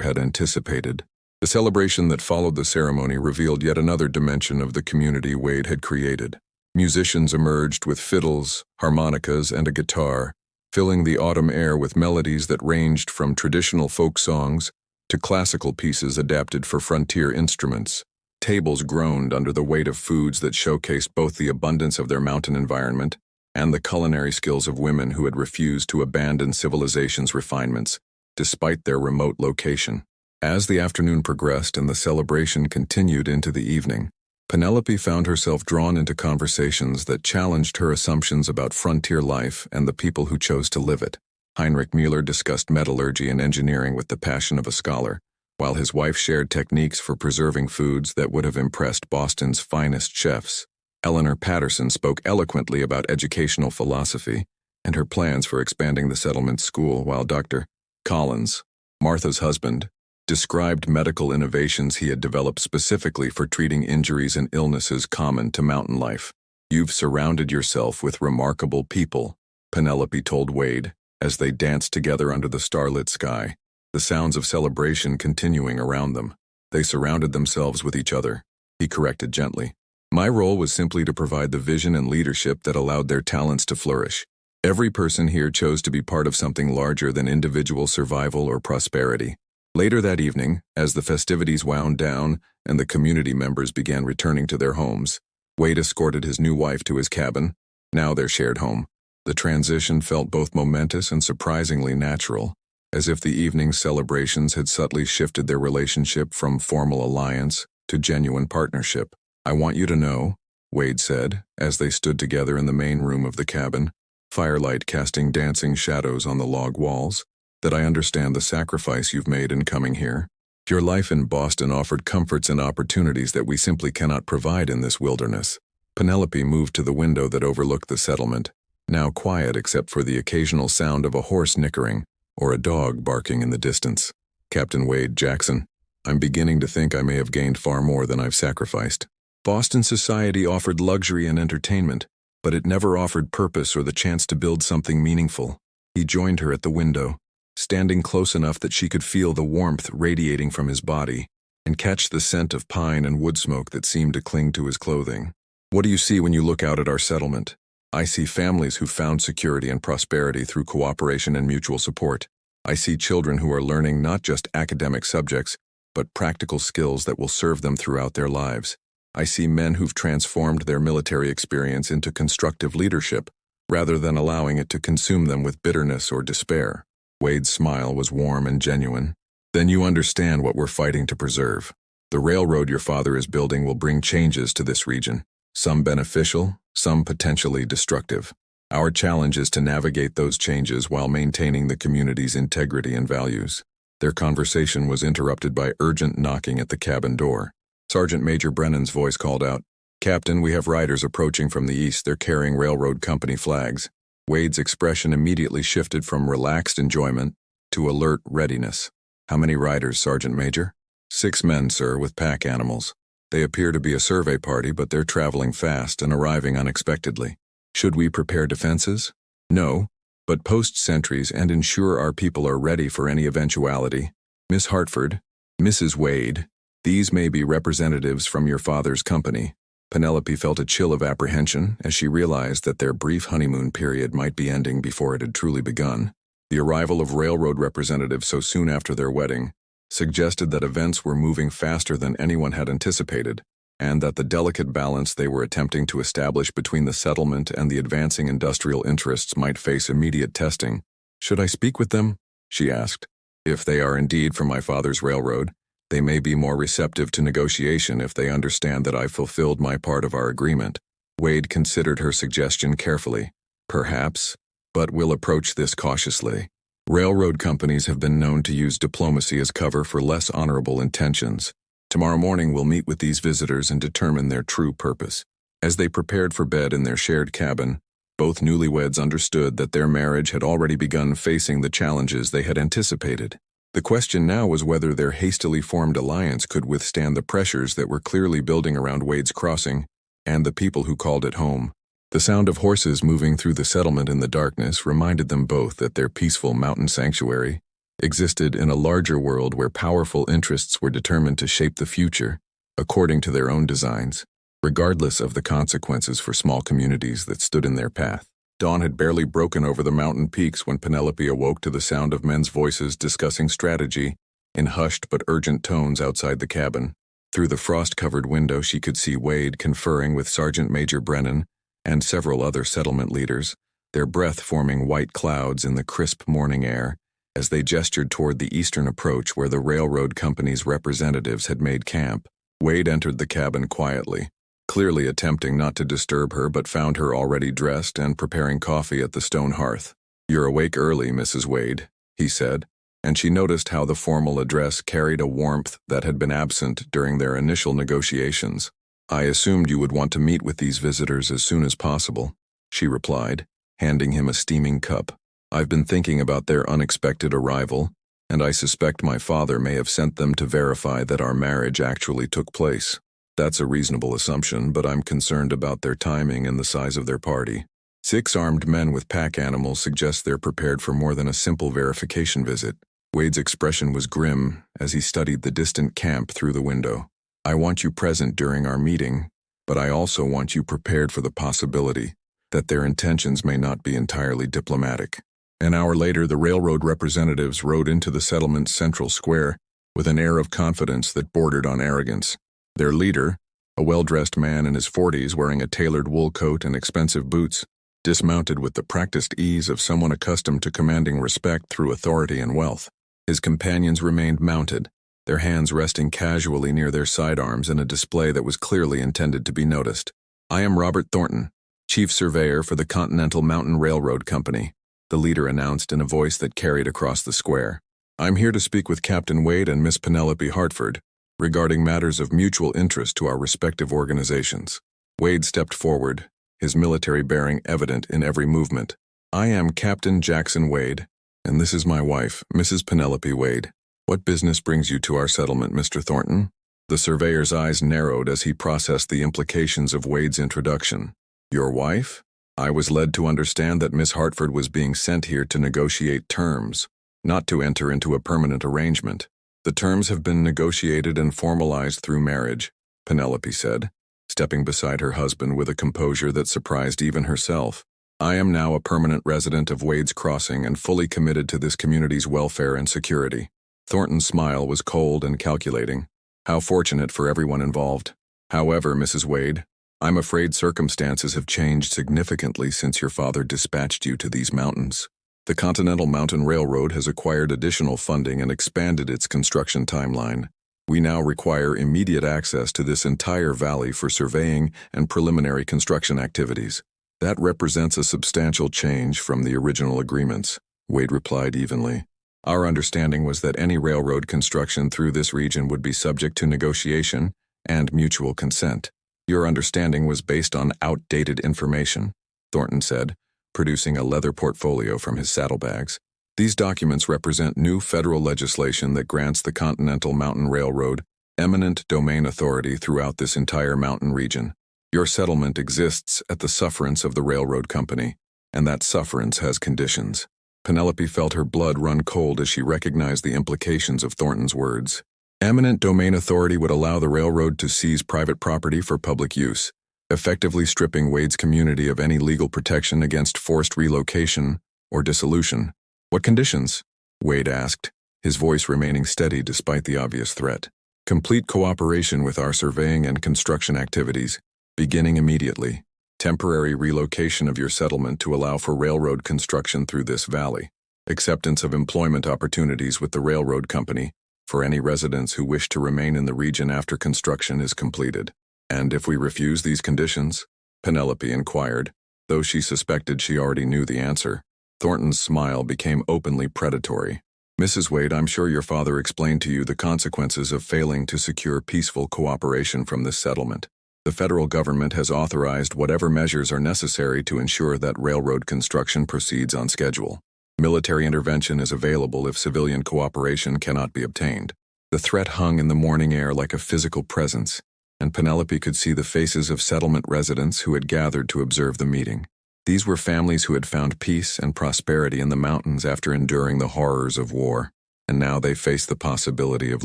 had anticipated. The celebration that followed the ceremony revealed yet another dimension of the community Wade had created. Musicians emerged with fiddles, harmonicas, and a guitar, filling the autumn air with melodies that ranged from traditional folk songs to classical pieces adapted for frontier instruments. Tables groaned under the weight of foods that showcased both the abundance of their mountain environment and the culinary skills of women who had refused to abandon civilization's refinements, despite their remote location. As the afternoon progressed and the celebration continued into the evening, Penelope found herself drawn into conversations that challenged her assumptions about frontier life and the people who chose to live it. Heinrich Müller discussed metallurgy and engineering with the passion of a scholar, while his wife shared techniques for preserving foods that would have impressed Boston's finest chefs. Eleanor Patterson spoke eloquently about educational philosophy and her plans for expanding the settlement school, while Dr. Collins, Martha's husband, described medical innovations he had developed specifically for treating injuries and illnesses common to mountain life. "You've surrounded yourself with remarkable people," Penelope told Wade, as they danced together under the starlit sky, the sounds of celebration continuing around them. "They surrounded themselves with each other," he corrected gently. "My role was simply to provide the vision and leadership that allowed their talents to flourish. Every person here chose to be part of something larger than individual survival or prosperity." Later that evening, as the festivities wound down and the community members began returning to their homes, Wade escorted his new wife to his cabin, now their shared home. The transition felt both momentous and surprisingly natural, as if the evening's celebrations had subtly shifted their relationship from formal alliance to genuine partnership. "I want you to know," Wade said, as they stood together in the main room of the cabin, firelight casting dancing shadows on the log walls, "that I understand the sacrifice you've made in coming here. Your life in Boston offered comforts and opportunities that we simply cannot provide in this wilderness." Penelope moved to the window that overlooked the settlement, now quiet except for the occasional sound of a horse nickering or a dog barking in the distance. "Captain Wade Jackson, I'm beginning to think I may have gained far more than I've sacrificed. Boston society offered luxury and entertainment, but it never offered purpose or the chance to build something meaningful." He joined her at the window, standing close enough that she could feel the warmth radiating from his body and catch the scent of pine and wood smoke that seemed to cling to his clothing. "What do you see when you look out at our settlement?" "I see families who found security and prosperity through cooperation and mutual support. I see children who are learning not just academic subjects, but practical skills that will serve them throughout their lives. I see men who've transformed their military experience into constructive leadership, rather than allowing it to consume them with bitterness or despair." Wade's smile was warm and genuine. "Then you understand what we're fighting to preserve. The railroad your father is building will bring changes to this region, some beneficial, some potentially destructive. Our challenge is to navigate those changes while maintaining the community's integrity and values." Their conversation was interrupted by urgent knocking at the cabin door. Sergeant Major Brennan's voice called out, "Captain, we have riders approaching from the east. They're carrying railroad company flags." Wade's expression immediately shifted from relaxed enjoyment to alert readiness. "How many riders, Sergeant Major?" 6 men, sir, with pack animals. They appear to be a survey party, but they're traveling fast and arriving unexpectedly. Should we prepare defenses?" "No, but post sentries and ensure our people are ready for any eventuality. Miss Hartford, Mrs. Wade, these may be representatives from your father's company." Penelope felt a chill of apprehension as she realized that their brief honeymoon period might be ending before it had truly begun. The arrival of railroad representatives so soon after their wedding suggested that events were moving faster than anyone had anticipated, and that the delicate balance they were attempting to establish between the settlement and the advancing industrial interests might face immediate testing. "Should I speak with them?" she asked. "If they are indeed from my father's railroad, they may be more receptive to negotiation if they understand that I've fulfilled my part of our agreement." Wade considered her suggestion carefully. "Perhaps, but we'll approach this cautiously. Railroad companies have been known to use diplomacy as cover for less honorable intentions. Tomorrow morning we'll meet with these visitors and determine their true purpose." As they prepared for bed in their shared cabin, both newlyweds understood that their marriage had already begun facing the challenges they had anticipated. The question now was whether their hastily formed alliance could withstand the pressures that were clearly building around Wade's Crossing and the people who called it home. The sound of horses moving through the settlement in the darkness reminded them both that their peaceful mountain sanctuary existed in a larger world where powerful interests were determined to shape the future according to their own designs, regardless of the consequences for small communities that stood in their path. Dawn had barely broken over the mountain peaks when Penelope awoke to the sound of men's voices discussing strategy in hushed but urgent tones outside the cabin. Through the frost-covered window she could see Wade conferring with Sergeant Major Brennan and several other settlement leaders, their breath forming white clouds in the crisp morning air as they gestured toward the eastern approach where the railroad company's representatives had made camp. Wade entered the cabin quietly, clearly attempting not to disturb her, but found her already dressed and preparing coffee at the stone hearth. "You're awake early, Mrs. Wade," he said, and she noticed how the formal address carried a warmth that had been absent during their initial negotiations. "I assumed you would want to meet with these visitors as soon as possible," she replied, handing him a steaming cup. "I've been thinking about their unexpected arrival, and I suspect my father may have sent them to verify that our marriage actually took place. That's a reasonable assumption, but I'm concerned about their timing and the size of their party. 6 armed men with pack animals suggest they're prepared for more than a simple verification visit." Wade's expression was grim as he studied the distant camp through the window. "I want you present during our meeting, but I also want you prepared for the possibility that their intentions may not be entirely diplomatic." An hour later, the railroad representatives rode into the settlement's central square with an air of confidence that bordered on arrogance. Their leader, a well-dressed man in his 40s wearing a tailored wool coat and expensive boots, dismounted with the practiced ease of someone accustomed to commanding respect through authority and wealth. His companions remained mounted, their hands resting casually near their sidearms in a display that was clearly intended to be noticed. "I am Robert Thornton, Chief Surveyor for the Continental Mountain Railroad Company," the leader announced in a voice that carried across the square. "I'm here to speak with Captain Wade and Miss Penelope Hartford regarding matters of mutual interest to our respective organizations." Wade stepped forward, his military bearing evident in every movement. "I am Captain Jackson Wade, and this is my wife, Mrs. Penelope Wade. What business brings you to our settlement, Mr. Thornton?" The surveyor's eyes narrowed as he processed the implications of Wade's introduction. "Your wife? I was led to understand that Miss Hartford was being sent here to negotiate terms, not to enter into a permanent arrangement. The terms have been negotiated and formalized through marriage," Penelope said, stepping beside her husband with a composure that surprised even herself. "I am now a permanent resident of Wade's Crossing and fully committed to this community's welfare and security." Thornton's smile was cold and calculating. "How fortunate for everyone involved. However, Mrs. Wade, I'm afraid circumstances have changed significantly since your father dispatched you to these mountains. The Continental Mountain Railroad has acquired additional funding and expanded its construction timeline. We now require immediate access to this entire valley for surveying and preliminary construction activities." "That represents a substantial change from the original agreements," Wade replied evenly. "Our understanding was that any railroad construction through this region would be subject to negotiation and mutual consent. Your understanding was based on outdated information," Thornton said, producing a leather portfolio from his saddlebags. "These documents represent new federal legislation that grants the Continental Mountain Railroad eminent domain authority throughout this entire mountain region. Your settlement exists at the sufferance of the railroad company, and that sufferance has conditions." Penelope felt her blood run cold as she recognized the implications of Thornton's words. Eminent domain authority would allow the railroad to seize private property for public use, effectively stripping Wade's community of any legal protection against forced relocation or dissolution. "What conditions?" Wade asked, his voice remaining steady despite the obvious threat. "Complete cooperation with our surveying and construction activities, beginning immediately. Temporary relocation of your settlement to allow for railroad construction through this valley. Acceptance of employment opportunities with the railroad company for any residents who wish to remain in the region after construction is completed." "And if we refuse these conditions?" Penelope inquired, though she suspected she already knew the answer. Thornton's smile became openly predatory. "Mrs. Wade, I'm sure your father explained to you the consequences of failing to secure peaceful cooperation from this settlement. The federal government has authorized whatever measures are necessary to ensure that railroad construction proceeds on schedule. Military intervention is available if civilian cooperation cannot be obtained." The threat hung in the morning air like a physical presence, and Penelope could see the faces of settlement residents who had gathered to observe the meeting. These were families who had found peace and prosperity in the mountains after enduring the horrors of war, and now they faced the possibility of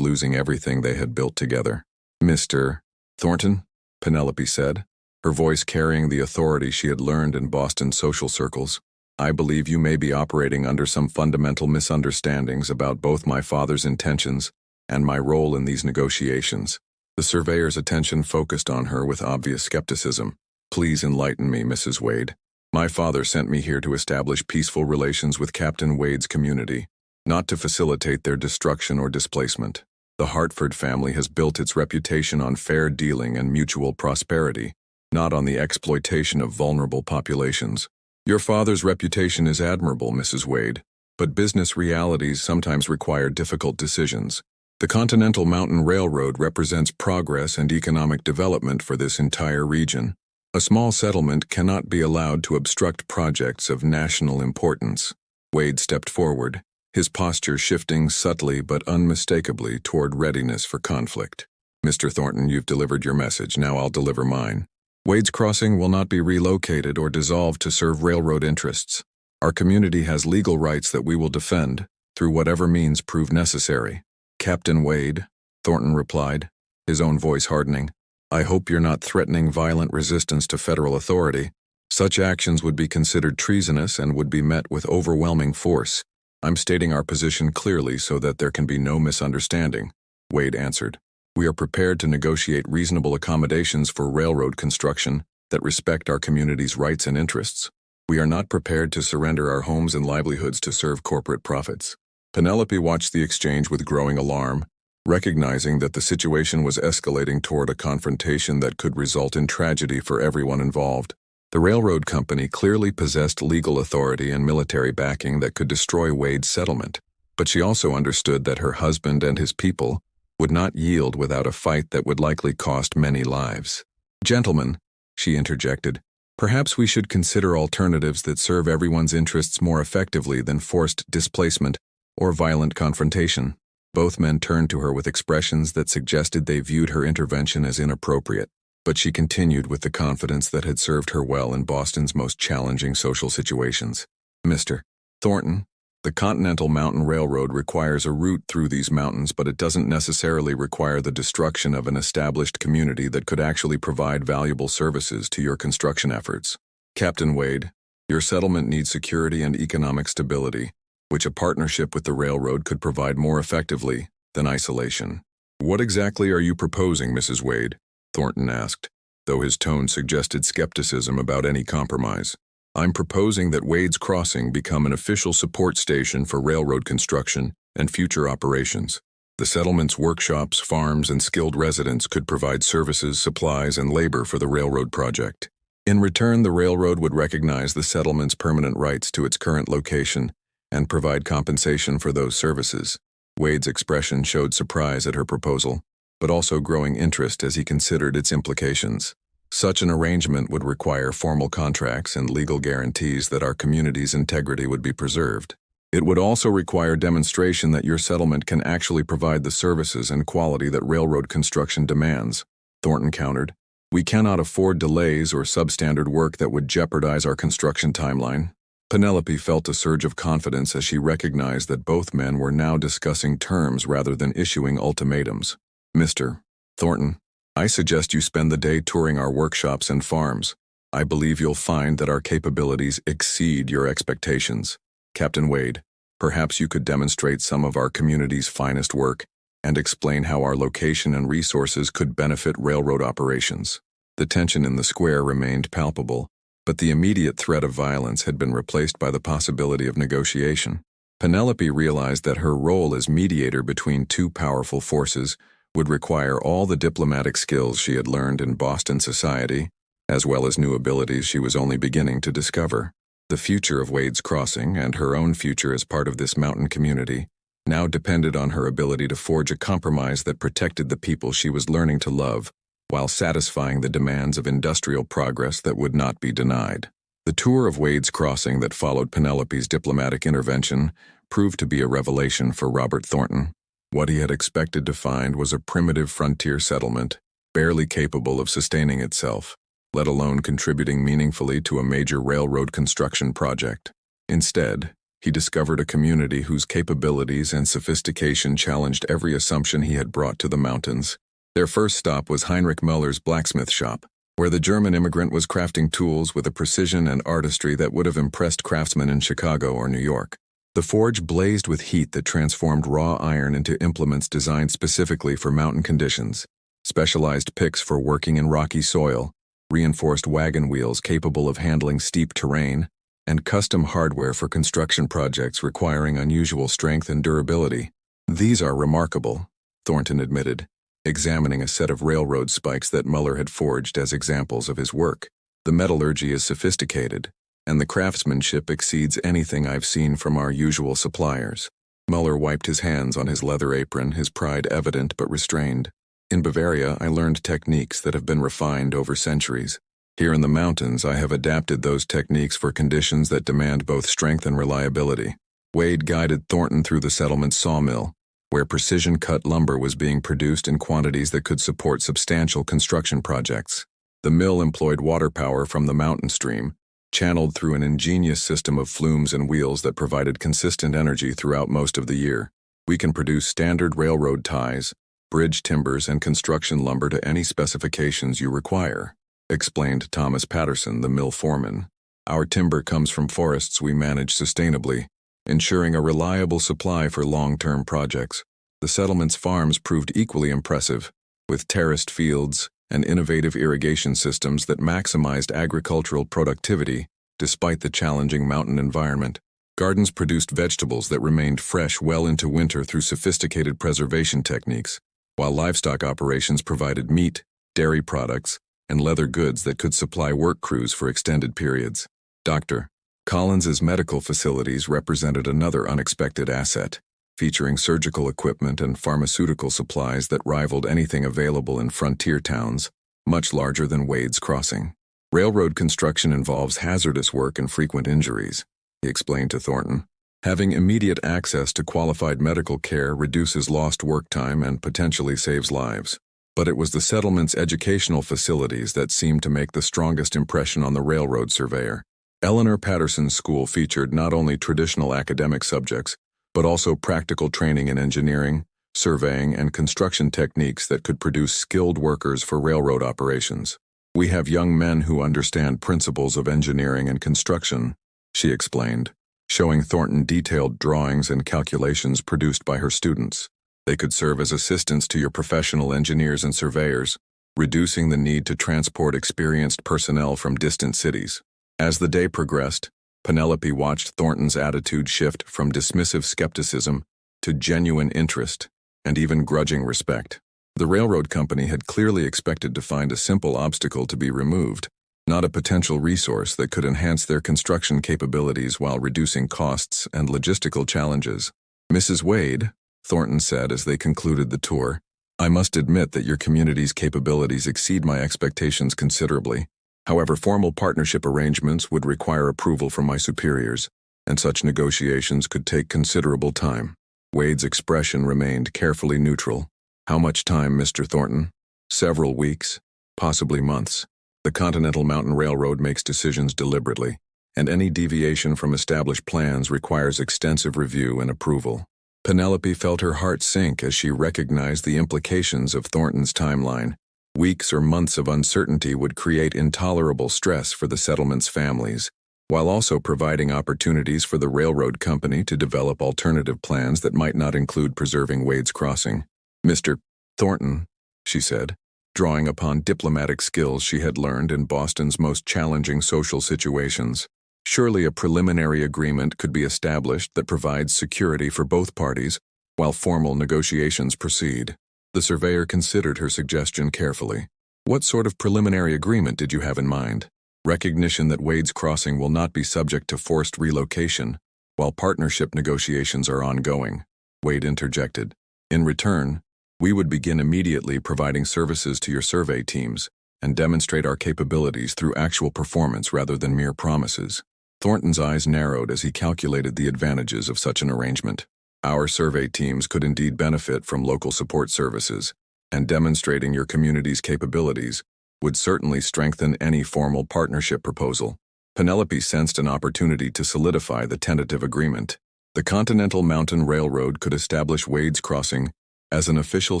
losing everything they had built together. "Mr. Thornton," Penelope said, her voice carrying the authority she had learned in Boston social circles, "I believe you may be operating under some fundamental misunderstandings about both my father's intentions and my role in these negotiations." The surveyor's attention focused on her with obvious skepticism. "Please enlighten me, Mrs. Wade. My father sent me here to establish peaceful relations with Captain Wade's community, not to facilitate their destruction or displacement. The Hartford family has built its reputation on fair dealing and mutual prosperity, not on the exploitation of vulnerable populations. Your father's reputation is admirable, Mrs. Wade, but business realities sometimes require difficult decisions. The Continental Mountain Railroad represents progress and economic development for this entire region. A small settlement cannot be allowed to obstruct projects of national importance." Wade stepped forward, his posture shifting subtly but unmistakably toward readiness for conflict. "Mr. Thornton, you've delivered your message. Now I'll deliver mine. Wade's Crossing will not be relocated or dissolved to serve railroad interests. Our community has legal rights that we will defend, through whatever means prove necessary." "Captain Wade," Thornton replied, his own voice hardening, "I hope you're not threatening violent resistance to federal authority. Such actions would be considered treasonous and would be met with overwhelming force. I'm stating our position clearly so that there can be no misunderstanding," Wade answered. "We are prepared to negotiate reasonable accommodations for railroad construction that respect our community's rights and interests. We are not prepared to surrender our homes and livelihoods to serve corporate profits." Penelope watched the exchange with growing alarm, recognizing that the situation was escalating toward a confrontation that could result in tragedy for everyone involved. The railroad company clearly possessed legal authority and military backing that could destroy Wade's settlement, but she also understood that her husband and his people would not yield without a fight that would likely cost many lives. "Gentlemen," she interjected, "perhaps we should consider alternatives that serve everyone's interests more effectively than forced displacement or violent confrontation." Both men turned to her with expressions that suggested they viewed her intervention as inappropriate, but she continued with the confidence that had served her well in Boston's most challenging social situations. "Mr. Thornton, the Continental Mountain Railroad requires a route through these mountains, but it doesn't necessarily require the destruction of an established community that could actually provide valuable services to your construction efforts. Captain Wade, your settlement needs security and economic stability, which a partnership with the railroad could provide more effectively than isolation." "What exactly are you proposing, Mrs. Wade?" Thornton asked, though his tone suggested skepticism about any compromise. "I'm proposing that Wade's Crossing become an official support station for railroad construction and future operations. The settlement's workshops, farms, and skilled residents could provide services, supplies, and labor for the railroad project. In return, the railroad would recognize the settlement's permanent rights to its current location and provide compensation for those services." Wade's expression showed surprise at her proposal, but also growing interest as he considered its implications. "Such an arrangement would require formal contracts and legal guarantees that our community's integrity would be preserved. It would also require demonstration that your settlement can actually provide the services and quality that railroad construction demands," Thornton countered. "We cannot afford delays or substandard work that would jeopardize our construction timeline." Penelope felt a surge of confidence as she recognized that both men were now discussing terms rather than issuing ultimatums. "Mr. Thornton, I suggest you spend the day touring our workshops and farms. I believe you'll find that our capabilities exceed your expectations. Captain Wade, perhaps you could demonstrate some of our community's finest work and explain how our location and resources could benefit railroad operations." The tension in the square remained palpable, but the immediate threat of violence had been replaced by the possibility of negotiation. Penelope realized that her role as mediator between two powerful forces would require all the diplomatic skills she had learned in Boston society, as well as new abilities she was only beginning to discover. The future of Wade's Crossing and her own future as part of this mountain community now depended on her ability to forge a compromise that protected the people she was learning to love, while satisfying the demands of industrial progress that would not be denied. The tour of Wade's Crossing that followed Penelope's diplomatic intervention proved to be a revelation for Robert Thornton. What he had expected to find was a primitive frontier settlement, barely capable of sustaining itself, let alone contributing meaningfully to a major railroad construction project. Instead, he discovered a community whose capabilities and sophistication challenged every assumption he had brought to the mountains. Their first stop was Heinrich Müller's blacksmith shop, where the German immigrant was crafting tools with a precision and artistry that would have impressed craftsmen in Chicago or New York. The forge blazed with heat that transformed raw iron into implements designed specifically for mountain conditions. Specialized picks for working in rocky soil, reinforced wagon wheels capable of handling steep terrain, and custom hardware for construction projects requiring unusual strength and durability. "These are remarkable," Thornton admitted, examining a set of railroad spikes that Müller had forged as examples of his work. "The metallurgy is sophisticated, and the craftsmanship exceeds anything I've seen from our usual suppliers." Müller wiped his hands on his leather apron, his pride evident but restrained. "In Bavaria, I learned techniques that have been refined over centuries. Here in the mountains, I have adapted those techniques for conditions that demand both strength and reliability." Wade guided Thornton through the settlement's sawmill, where precision-cut lumber was being produced in quantities that could support substantial construction projects. The mill employed water power from the mountain stream, channeled through an ingenious system of flumes and wheels that provided consistent energy throughout most of the year. "We can produce standard railroad ties, bridge timbers, and construction lumber to any specifications you require," explained Thomas Patterson, the mill foreman. "Our timber comes from forests we manage sustainably, ensuring a reliable supply for long-term projects." The settlement's farms proved equally impressive, with terraced fields and innovative irrigation systems that maximized agricultural productivity despite the challenging mountain environment. Gardens produced vegetables that remained fresh well into winter through sophisticated preservation techniques, while livestock operations provided meat, dairy products, and leather goods that could supply work crews for extended periods. Dr. Collins's medical facilities represented another unexpected asset, featuring surgical equipment and pharmaceutical supplies that rivaled anything available in frontier towns, much larger than Wade's Crossing. "Railroad construction involves hazardous work and frequent injuries," he explained to Thornton. "Having immediate access to qualified medical care reduces lost work time and potentially saves lives." But it was the settlement's educational facilities that seemed to make the strongest impression on the railroad surveyor. Eleanor Patterson's school featured not only traditional academic subjects, but also practical training in engineering, surveying, and construction techniques that could produce skilled workers for railroad operations. "We have young men who understand principles of engineering and construction," she explained, showing Thornton detailed drawings and calculations produced by her students. "They could serve as assistants to your professional engineers and surveyors, reducing the need to transport experienced personnel from distant cities." As the day progressed, Penelope watched Thornton's attitude shift from dismissive skepticism to genuine interest and even grudging respect. The railroad company had clearly expected to find a simple obstacle to be removed, not a potential resource that could enhance their construction capabilities while reducing costs and logistical challenges. "Mrs. Wade," Thornton said as they concluded the tour, "I must admit that your community's capabilities exceed my expectations considerably. However, formal partnership arrangements would require approval from my superiors, and such negotiations could take considerable time." Wade's expression remained carefully neutral. "How much time, Mr. Thornton?" "Several weeks, possibly months. The Continental Mountain Railroad makes decisions deliberately, and any deviation from established plans requires extensive review and approval." Penelope felt her heart sink as she recognized the implications of Thornton's timeline. Weeks or months of uncertainty would create intolerable stress for the settlement's families, while also providing opportunities for the railroad company to develop alternative plans that might not include preserving Wade's Crossing. "Mr. Thornton," she said, drawing upon diplomatic skills she had learned in Boston's most challenging social situations, "surely a preliminary agreement could be established that provides security for both parties while formal negotiations proceed." The surveyor considered her suggestion carefully. "What sort of preliminary agreement did you have in mind?" "Recognition that Wade's Crossing will not be subject to forced relocation, while partnership negotiations are ongoing," Wade interjected. "In return, we would begin immediately providing services to your survey teams and demonstrate our capabilities through actual performance rather than mere promises." Thornton's eyes narrowed as he calculated the advantages of such an arrangement. "Our survey teams could indeed benefit from local support services," and demonstrating your community's capabilities would certainly strengthen any formal partnership proposal. Penelope sensed an opportunity to solidify the tentative agreement. The Continental Mountain Railroad could establish Wade's Crossing as an official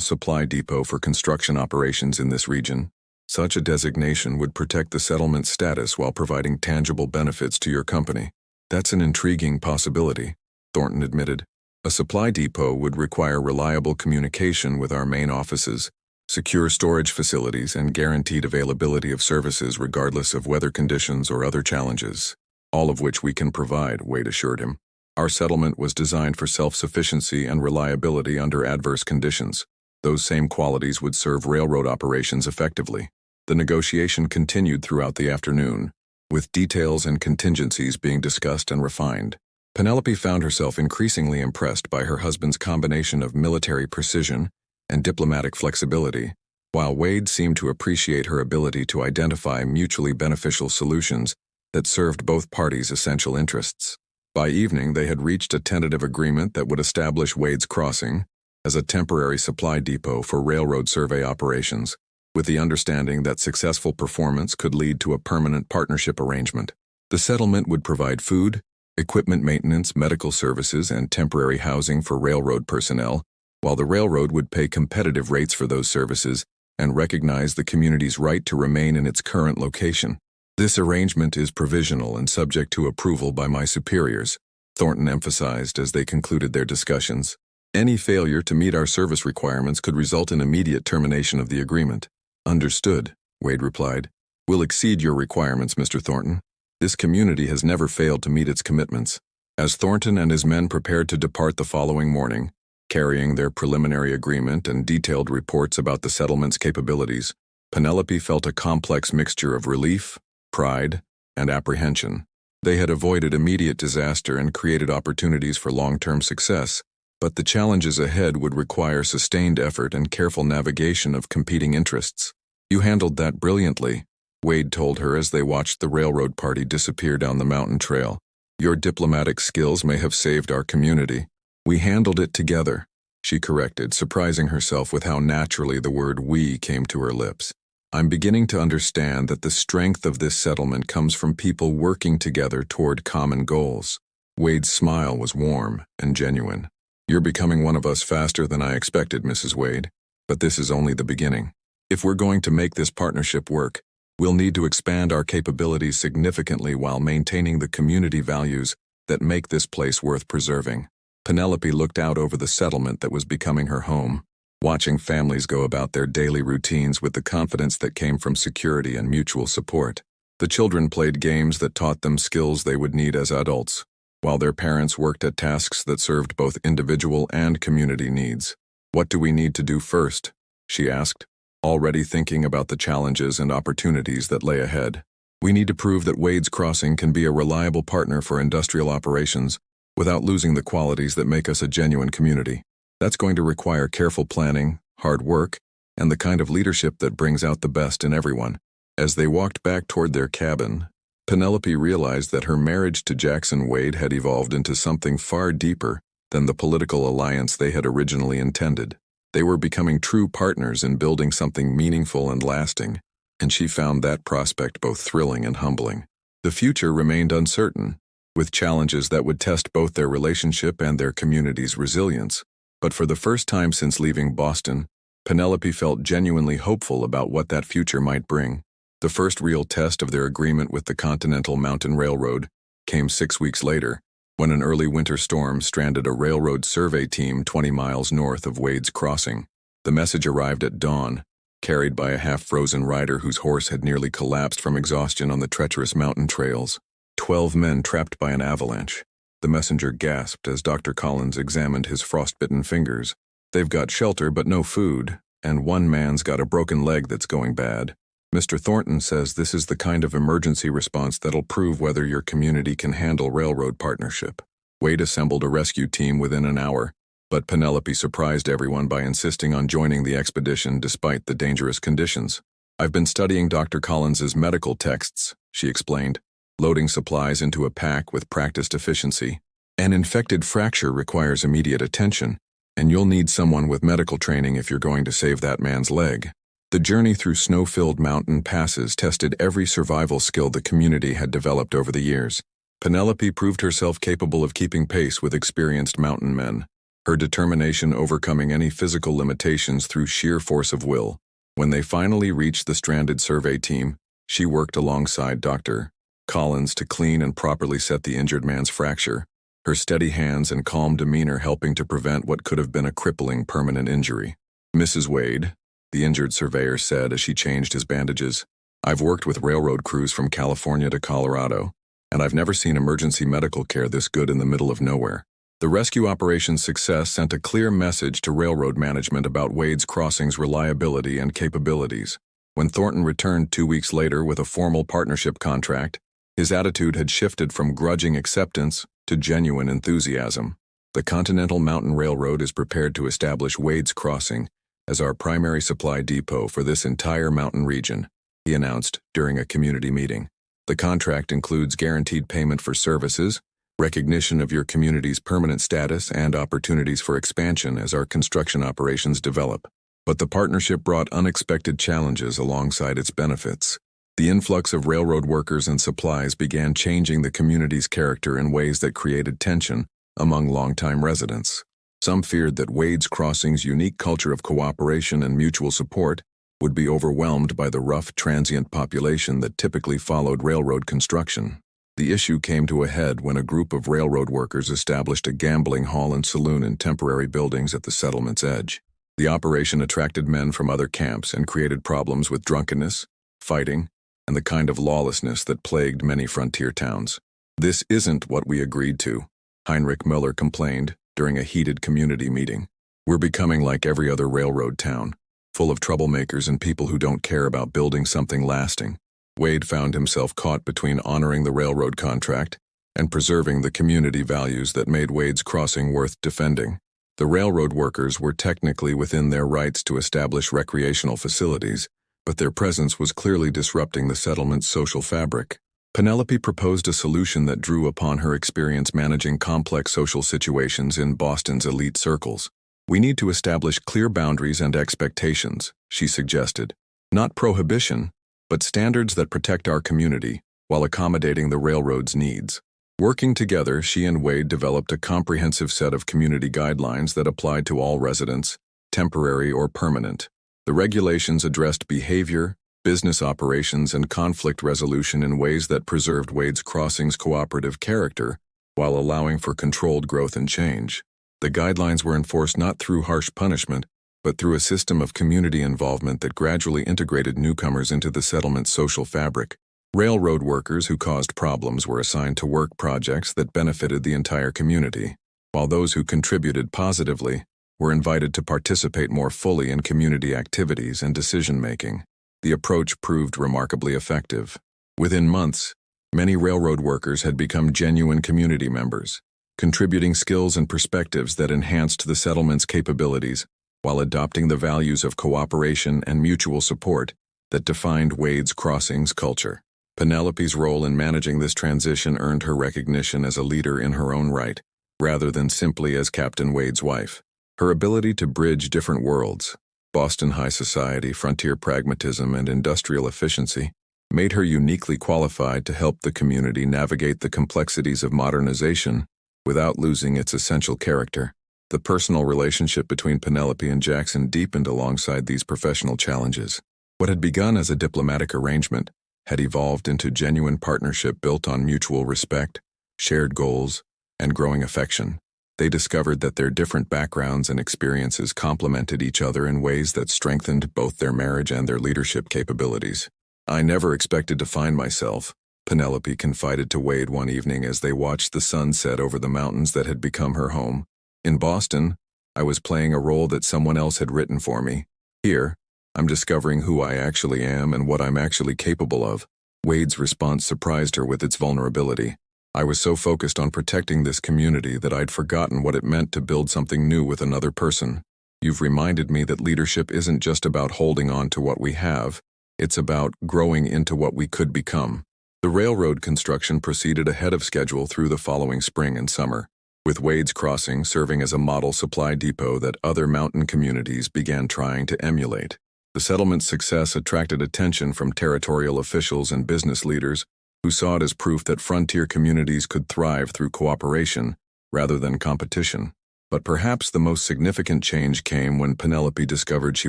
supply depot for construction operations in this region. Such a designation would protect the settlement's status while providing tangible benefits to your company. That's an intriguing possibility, Thornton admitted. A supply depot would require reliable communication with our main offices, secure storage facilities, and guaranteed availability of services regardless of weather conditions or other challenges, all of which we can provide, Wade assured him. Our settlement was designed for self-sufficiency and reliability under adverse conditions. Those same qualities would serve railroad operations effectively. The negotiation continued throughout the afternoon, with details and contingencies being discussed and refined. Penelope found herself increasingly impressed by her husband's combination of military precision and diplomatic flexibility, while Wade seemed to appreciate her ability to identify mutually beneficial solutions that served both parties' essential interests. By evening, they had reached a tentative agreement that would establish Wade's Crossing as a temporary supply depot for railroad survey operations, with the understanding that successful performance could lead to a permanent partnership arrangement. The settlement would provide food, equipment maintenance, medical services, and temporary housing for railroad personnel, while the railroad would pay competitive rates for those services and recognize the community's right to remain in its current location. This arrangement is provisional and subject to approval by my superiors, Thornton emphasized as they concluded their discussions. Any failure to meet our service requirements could result in immediate termination of the agreement. Understood, Wade replied. We'll exceed your requirements, Mr. Thornton. This community has never failed to meet its commitments. As Thornton and his men prepared to depart the following morning, carrying their preliminary agreement and detailed reports about the settlement's capabilities, Penelope felt a complex mixture of relief, pride, and apprehension. They had avoided immediate disaster and created opportunities for long-term success, but the challenges ahead would require sustained effort and careful navigation of competing interests. You handled that brilliantly, Wade told her as they watched the railroad party disappear down the mountain trail. Your diplomatic skills may have saved our community. We handled it together, she corrected, surprising herself with how naturally the word we came to her lips. I'm beginning to understand that the strength of this settlement comes from people working together toward common goals. Wade's smile was warm and genuine. You're becoming one of us faster than I expected, Mrs. Wade, but this is only the beginning. If we're going to make this partnership work, we'll need to expand our capabilities significantly while maintaining the community values that make this place worth preserving. Penelope looked out over the settlement that was becoming her home, watching families go about their daily routines with the confidence that came from security and mutual support. The children played games that taught them skills they would need as adults, while their parents worked at tasks that served both individual and community needs. What do we need to do first? She asked, already thinking about the challenges and opportunities that lay ahead. We need to prove that Wade's Crossing can be a reliable partner for industrial operations without losing the qualities that make us a genuine community. That's going to require careful planning, hard work, and the kind of leadership that brings out the best in everyone. As they walked back toward their cabin, Penelope realized that her marriage to Jackson Wade had evolved into something far deeper than the political alliance they had originally intended. They were becoming true partners in building something meaningful and lasting, and she found that prospect both thrilling and humbling. The future remained uncertain, with challenges that would test both their relationship and their community's resilience. But for the first time since leaving Boston, Penelope felt genuinely hopeful about what that future might bring. The first real test of their agreement with the Continental Mountain Railroad came 6 weeks later, when an early winter storm stranded a railroad survey team 20 miles north of Wade's Crossing. The message arrived at dawn, carried by a half-frozen rider whose horse had nearly collapsed from exhaustion on the treacherous mountain trails. 12 men trapped by an avalanche. The messenger gasped as Dr. Collins examined his frostbitten fingers. They've got shelter but no food, and one man's got a broken leg that's going bad. Mr. Thornton says this is the kind of emergency response that'll prove whether your community can handle railroad partnership. Wade assembled a rescue team within an hour, but Penelope surprised everyone by insisting on joining the expedition despite the dangerous conditions. I've been studying Dr. Collins's medical texts, she explained, loading supplies into a pack with practiced efficiency. An infected fracture requires immediate attention, And you'll need someone with medical training if you're going to save that man's leg. The journey through snow-filled mountain passes tested every survival skill the community had developed over the years. Penelope proved herself capable of keeping pace with experienced mountain men, her determination overcoming any physical limitations through sheer force of will. When they finally reached the stranded survey team, she worked alongside Dr. Collins to clean and properly set the injured man's fracture, her steady hands and calm demeanor helping to prevent what could have been a crippling permanent injury. "Mrs. Wade," the injured surveyor said as she changed his bandages, "I've worked with railroad crews from California to Colorado, and I've never seen emergency medical care this good in the middle of nowhere." The rescue operation's success sent a clear message to railroad management about Wade's Crossing's reliability and capabilities. When Thornton returned 2 weeks later with a formal partnership contract, his attitude had shifted from grudging acceptance to genuine enthusiasm. "The Continental Mountain Railroad is prepared to establish Wade's Crossing as our primary supply depot for this entire mountain region," he announced during a community meeting. "The contract includes guaranteed payment for services, recognition of your community's permanent status, and opportunities for expansion as our construction operations develop." But the partnership brought unexpected challenges alongside its benefits. The influx of railroad workers and supplies began changing the community's character in ways that created tension among longtime residents. Some feared that Wade's Crossing's unique culture of cooperation and mutual support would be overwhelmed by the rough, transient population that typically followed railroad construction. The issue came to a head when a group of railroad workers established a gambling hall and saloon in temporary buildings at the settlement's edge. The operation attracted men from other camps and created problems with drunkenness, fighting, and the kind of lawlessness that plagued many frontier towns. "This isn't what we agreed to," Heinrich Müller complained during a heated community meeting. "We're becoming like every other railroad town, full of troublemakers and people who don't care about building something lasting." Wade found himself caught between honoring the railroad contract and preserving the community values that made Wade's Crossing worth defending. The railroad workers were technically within their rights to establish recreational facilities, but their presence was clearly disrupting the settlement's social fabric. Penelope proposed a solution that drew upon her experience managing complex social situations in Boston's elite circles. "We need to establish clear boundaries and expectations," she suggested. "Not prohibition, but standards that protect our community while accommodating the railroad's needs." Working together, she and Wade developed a comprehensive set of community guidelines that applied to all residents, temporary or permanent. The regulations addressed behavior, business operations, and conflict resolution in ways that preserved Wade's Crossing's cooperative character while allowing for controlled growth and change. The guidelines were enforced not through harsh punishment, but through a system of community involvement that gradually integrated newcomers into the settlement's social fabric. Railroad workers who caused problems were assigned to work projects that benefited the entire community, while those who contributed positively were invited to participate more fully in community activities and decision-making. The approach proved remarkably effective. Within months, many railroad workers had become genuine community members, contributing skills and perspectives that enhanced the settlement's capabilities while adopting the values of cooperation and mutual support that defined Wade's Crossing's culture. Penelope's role in managing this transition earned her recognition as a leader in her own right, rather than simply as Captain Wade's wife. Her ability to bridge different worlds, Boston high society, frontier pragmatism, and industrial efficiency, made her uniquely qualified to help the community navigate the complexities of modernization without losing its essential character. The personal relationship between Penelope and Jackson deepened alongside these professional challenges. What had begun as a diplomatic arrangement had evolved into genuine partnership built on mutual respect, shared goals, and growing affection. They discovered that their different backgrounds and experiences complemented each other in ways that strengthened both their marriage and their leadership capabilities. "I never expected to find myself," Penelope confided to Wade one evening as they watched the sun set over the mountains that had become her home. "In Boston, I was playing a role that someone else had written for me. Here, I'm discovering who I actually am and what I'm actually capable of." Wade's response surprised her with its vulnerability. "I was so focused on protecting this community that I'd forgotten what it meant to build something new with another person. You've reminded me that leadership isn't just about holding on to what we have, it's about growing into what we could become." The railroad construction proceeded ahead of schedule through the following spring and summer. with Wade's Crossing serving as a model supply depot that other mountain communities began trying to emulate. The settlement's success attracted attention from territorial officials and business leaders who saw it as proof that frontier communities could thrive through cooperation rather than competition. But perhaps the most significant change came when Penelope discovered she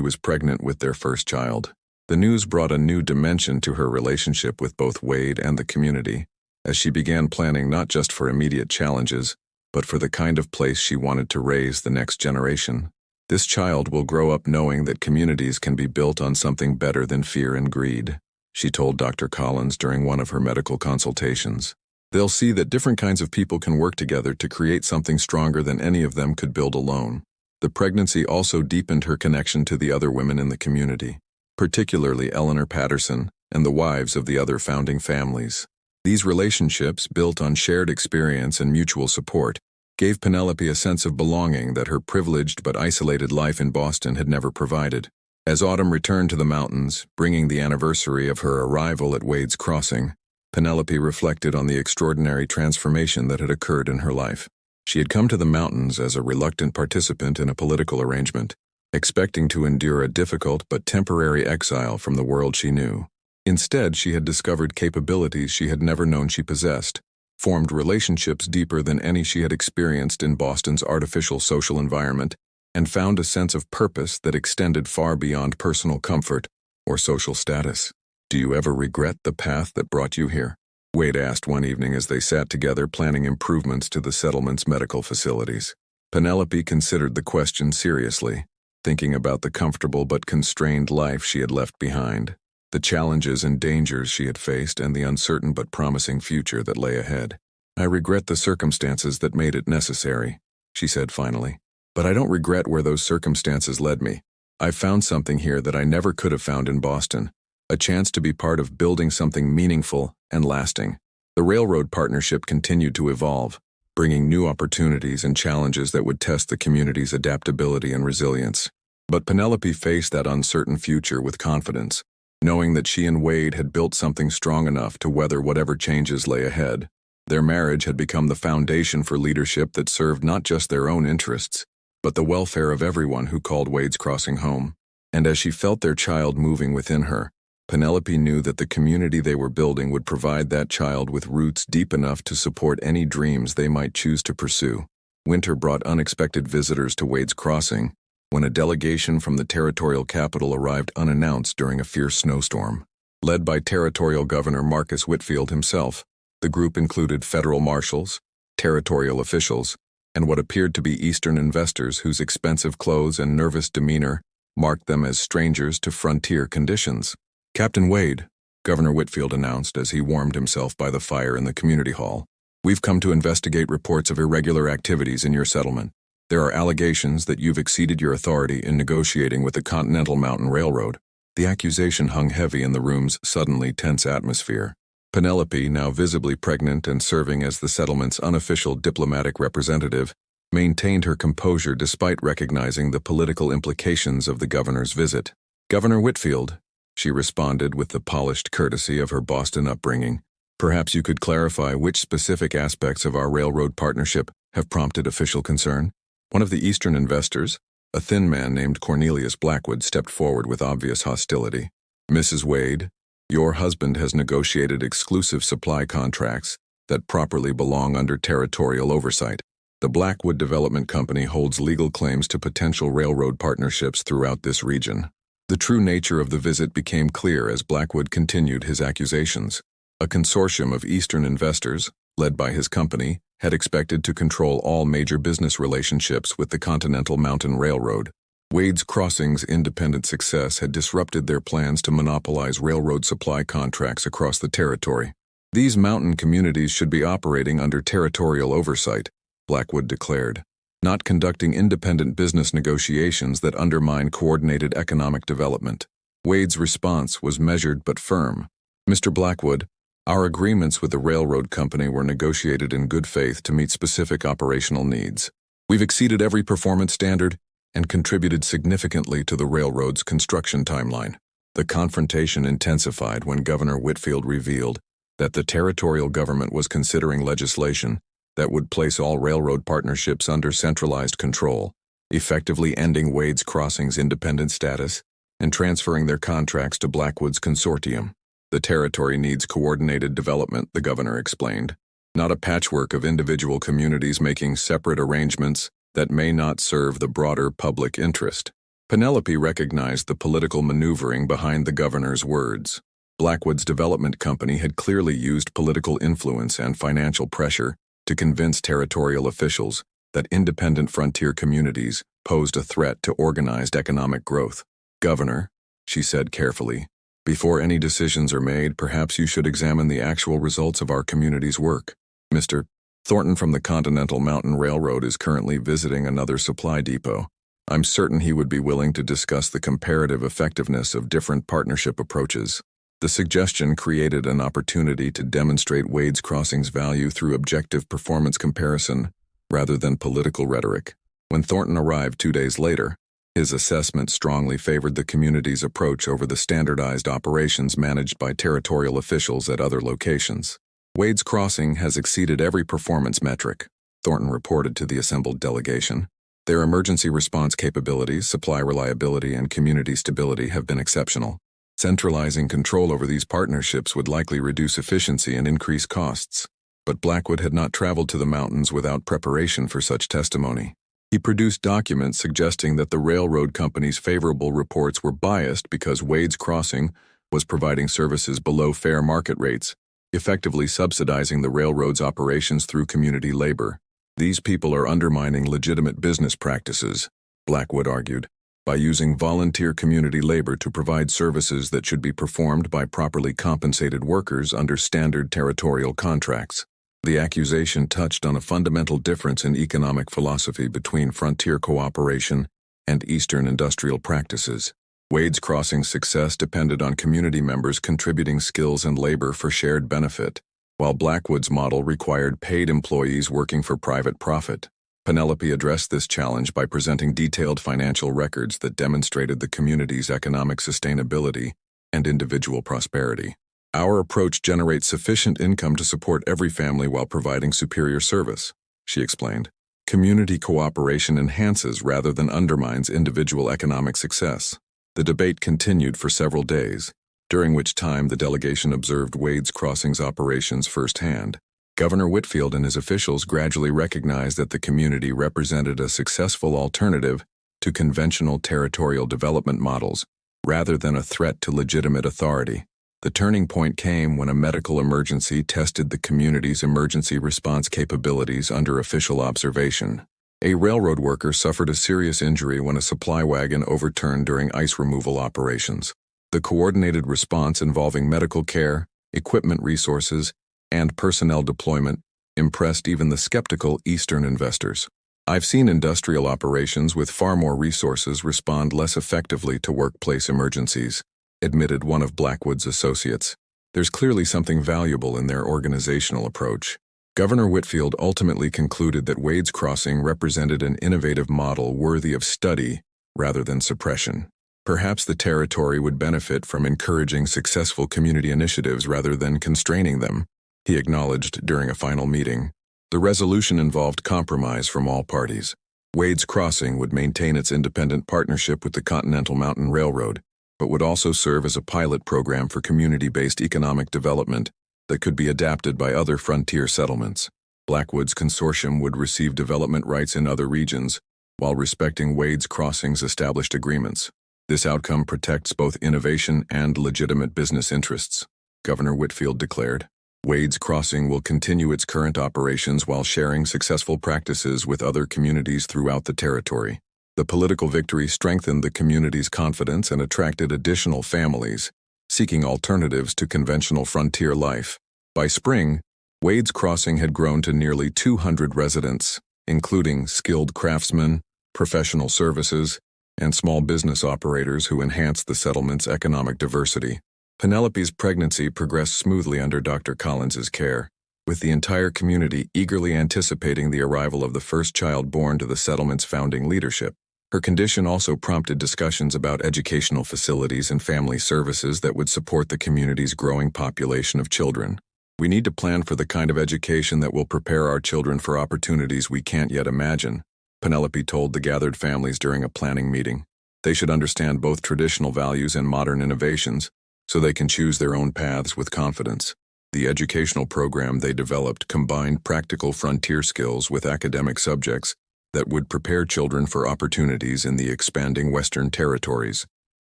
was pregnant with their first child. The news brought a new dimension to her relationship with both Wade and the community, as she began planning not just for immediate challenges, but for the kind of place she wanted to raise the next generation. This child will grow up knowing that communities can be built on something better than fear and greed, she told Dr. Collins during one of her medical consultations. They'll see that different kinds of people can work together to create something stronger than any of them could build alone. The pregnancy also deepened her connection to the other women in the community, particularly Eleanor Patterson and the wives of the other founding families. These relationships, built on shared experience and mutual support, gave Penelope a sense of belonging that her privileged but isolated life in Boston had never provided. As autumn returned to the mountains, bringing the anniversary of her arrival at Wade's Crossing, Penelope reflected on the extraordinary transformation that had occurred in her life. She had come to the mountains as a reluctant participant in a political arrangement, expecting to endure a difficult but temporary exile from the world she knew. Instead, she had discovered capabilities she had never known she possessed, formed relationships deeper than any she had experienced in Boston's artificial social environment, and found a sense of purpose that extended far beyond personal comfort or social status. "Do you ever regret the path that brought you here?" Wade asked one evening as they sat together planning improvements to the settlement's medical facilities. Penelope considered the question seriously, thinking about the comfortable but constrained life she had left behind, the challenges and dangers she had faced, and the uncertain but promising future that lay ahead. "I regret the circumstances that made it necessary," she said finally. "But I don't regret where those circumstances led me. I've found something here that I never could have found in Boston, a chance to be part of building something meaningful and lasting." The railroad partnership continued to evolve, bringing new opportunities and challenges that would test the community's adaptability and resilience. But Penelope faced that uncertain future with confidence, knowing that she and Wade had built something strong enough to weather whatever changes lay ahead. Their marriage had become the foundation for leadership that served not just their own interests, but the welfare of everyone who called Wade's Crossing home. And as she felt their child moving within her, Penelope knew that the community they were building would provide that child with roots deep enough to support any dreams they might choose to pursue. Winter brought unexpected visitors to Wade's Crossing, when a delegation from the territorial capital arrived unannounced during a fierce snowstorm. Led by Territorial Governor Marcus Whitfield himself, the group included federal marshals, territorial officials, and what appeared to be Eastern investors whose expensive clothes and nervous demeanor marked them as strangers to frontier conditions. "Captain Wade," Governor Whitfield announced as he warmed himself by the fire in the community hall, "we've come to investigate reports of irregular activities in your settlement. There are allegations that you've exceeded your authority in negotiating with the Continental Mountain Railroad." The accusation hung heavy in the room's suddenly tense atmosphere. Penelope, now visibly pregnant and serving as the settlement's unofficial diplomatic representative, maintained her composure despite recognizing the political implications of the governor's visit. "Governor Whitfield," she responded with the polished courtesy of her Boston upbringing, "perhaps you could clarify which specific aspects of our railroad partnership have prompted official concern?" One of the Eastern investors, a thin man named Cornelius Blackwood, stepped forward with obvious hostility. "Mrs. Wade, your husband has negotiated exclusive supply contracts that properly belong under territorial oversight. The Blackwood Development Company holds legal claims to potential railroad partnerships throughout this region." The true nature of the visit became clear as Blackwood continued his accusations. A consortium of Eastern investors, led by his company, had expected to control all major business relationships with the Continental Mountain Railroad. Wade's Crossing's independent success had disrupted their plans to monopolize railroad supply contracts across the territory. "These mountain communities should be operating under territorial oversight," Blackwood declared, "not conducting independent business negotiations that undermine coordinated economic development." Wade's response was measured but firm. "Mr. Blackwood, our agreements with the railroad company were negotiated in good faith to meet specific operational needs. We've exceeded every performance standard and contributed significantly to the railroad's construction timeline." The confrontation intensified when Governor Whitfield revealed that the territorial government was considering legislation that would place all railroad partnerships under centralized control, effectively ending Wade's Crossing's independent status and transferring their contracts to Blackwood's consortium. The territory needs coordinated development, the governor explained, not a patchwork of individual communities making separate arrangements that may not serve the broader public interest. Penelope recognized the political maneuvering behind the governor's words. Blackwood's development company had clearly used political influence and financial pressure to convince territorial officials that independent frontier communities posed a threat to organized economic growth. "Governor," she said carefully, "before any decisions are made, perhaps you should examine the actual results of our community's work. Mr. Thornton from the Continental Mountain Railroad is currently visiting another supply depot. I'm certain he would be willing to discuss the comparative effectiveness of different partnership approaches." The suggestion created an opportunity to demonstrate Wade's Crossing's value through objective performance comparison rather than political rhetoric. When Thornton arrived 2 days later, his assessment strongly favored the community's approach over the standardized operations managed by territorial officials at other locations. "Wade's Crossing has exceeded every performance metric," Thornton reported to the assembled delegation. "Their emergency response capabilities, supply reliability, and community stability have been exceptional. Centralizing control over these partnerships would likely reduce efficiency and increase costs." But Blackwood had not traveled to the mountains without preparation for such testimony. He produced documents suggesting that the railroad company's favorable reports were biased because Wade's Crossing was providing services below fair market rates, effectively subsidizing the railroad's operations through community labor. "These people are undermining legitimate business practices," Blackwood argued, "by using volunteer community labor to provide services that should be performed by properly compensated workers under standard territorial contracts." The accusation touched on a fundamental difference in economic philosophy between frontier cooperation and Eastern industrial practices. Wade's Crossing's success depended on community members contributing skills and labor for shared benefit, while Blackwood's model required paid employees working for private profit. Penelope addressed this challenge by presenting detailed financial records that demonstrated the community's economic sustainability and individual prosperity. "Our approach generates sufficient income to support every family while providing superior service," she explained. "Community cooperation enhances rather than undermines individual economic success." The debate continued for several days, during which time the delegation observed Wade's Crossing's operations firsthand. Governor Whitfield and his officials gradually recognized that the community represented a successful alternative to conventional territorial development models, rather than a threat to legitimate authority. The turning point came when a medical emergency tested the community's emergency response capabilities under official observation. A railroad worker suffered a serious injury when a supply wagon overturned during ice removal operations. The coordinated response involving medical care, equipment resources, and personnel deployment impressed even the skeptical Eastern investors. "I've seen industrial operations with far more resources respond less effectively to workplace emergencies," admitted one of Blackwood's associates. "There's clearly something valuable in their organizational approach." Governor Whitfield ultimately concluded that Wade's Crossing represented an innovative model worthy of study rather than suppression. Perhaps the territory would benefit from encouraging successful community initiatives rather than constraining them, he acknowledged during a final meeting. The resolution involved compromise from all parties. Wade's Crossing would maintain its independent partnership with the Continental Mountain Railroad, but would also serve as a pilot program for community-based economic development that could be adapted by other frontier settlements. Blackwood's consortium would receive development rights in other regions, while respecting Wade's Crossing's established agreements. This outcome protects both innovation and legitimate business interests, Governor Whitfield declared. Wade's Crossing will continue its current operations while sharing successful practices with other communities throughout the territory. The political victory strengthened the community's confidence and attracted additional families, seeking alternatives to conventional frontier life. By spring, Wade's Crossing had grown to nearly 200 residents, including skilled craftsmen, professional services, and small business operators who enhanced the settlement's economic diversity. Penelope's pregnancy progressed smoothly under Dr. Collins's care, with the entire community eagerly anticipating the arrival of the first child born to the settlement's founding leadership. Her condition also prompted discussions about educational facilities and family services that would support the community's growing population of children. We need to plan for the kind of education that will prepare our children for opportunities we can't yet imagine, Penelope told the gathered families during a planning meeting. They should understand both traditional values and modern innovations, so they can choose their own paths with confidence. The educational program they developed combined practical frontier skills with academic subjects that would prepare children for opportunities in the expanding Western territories.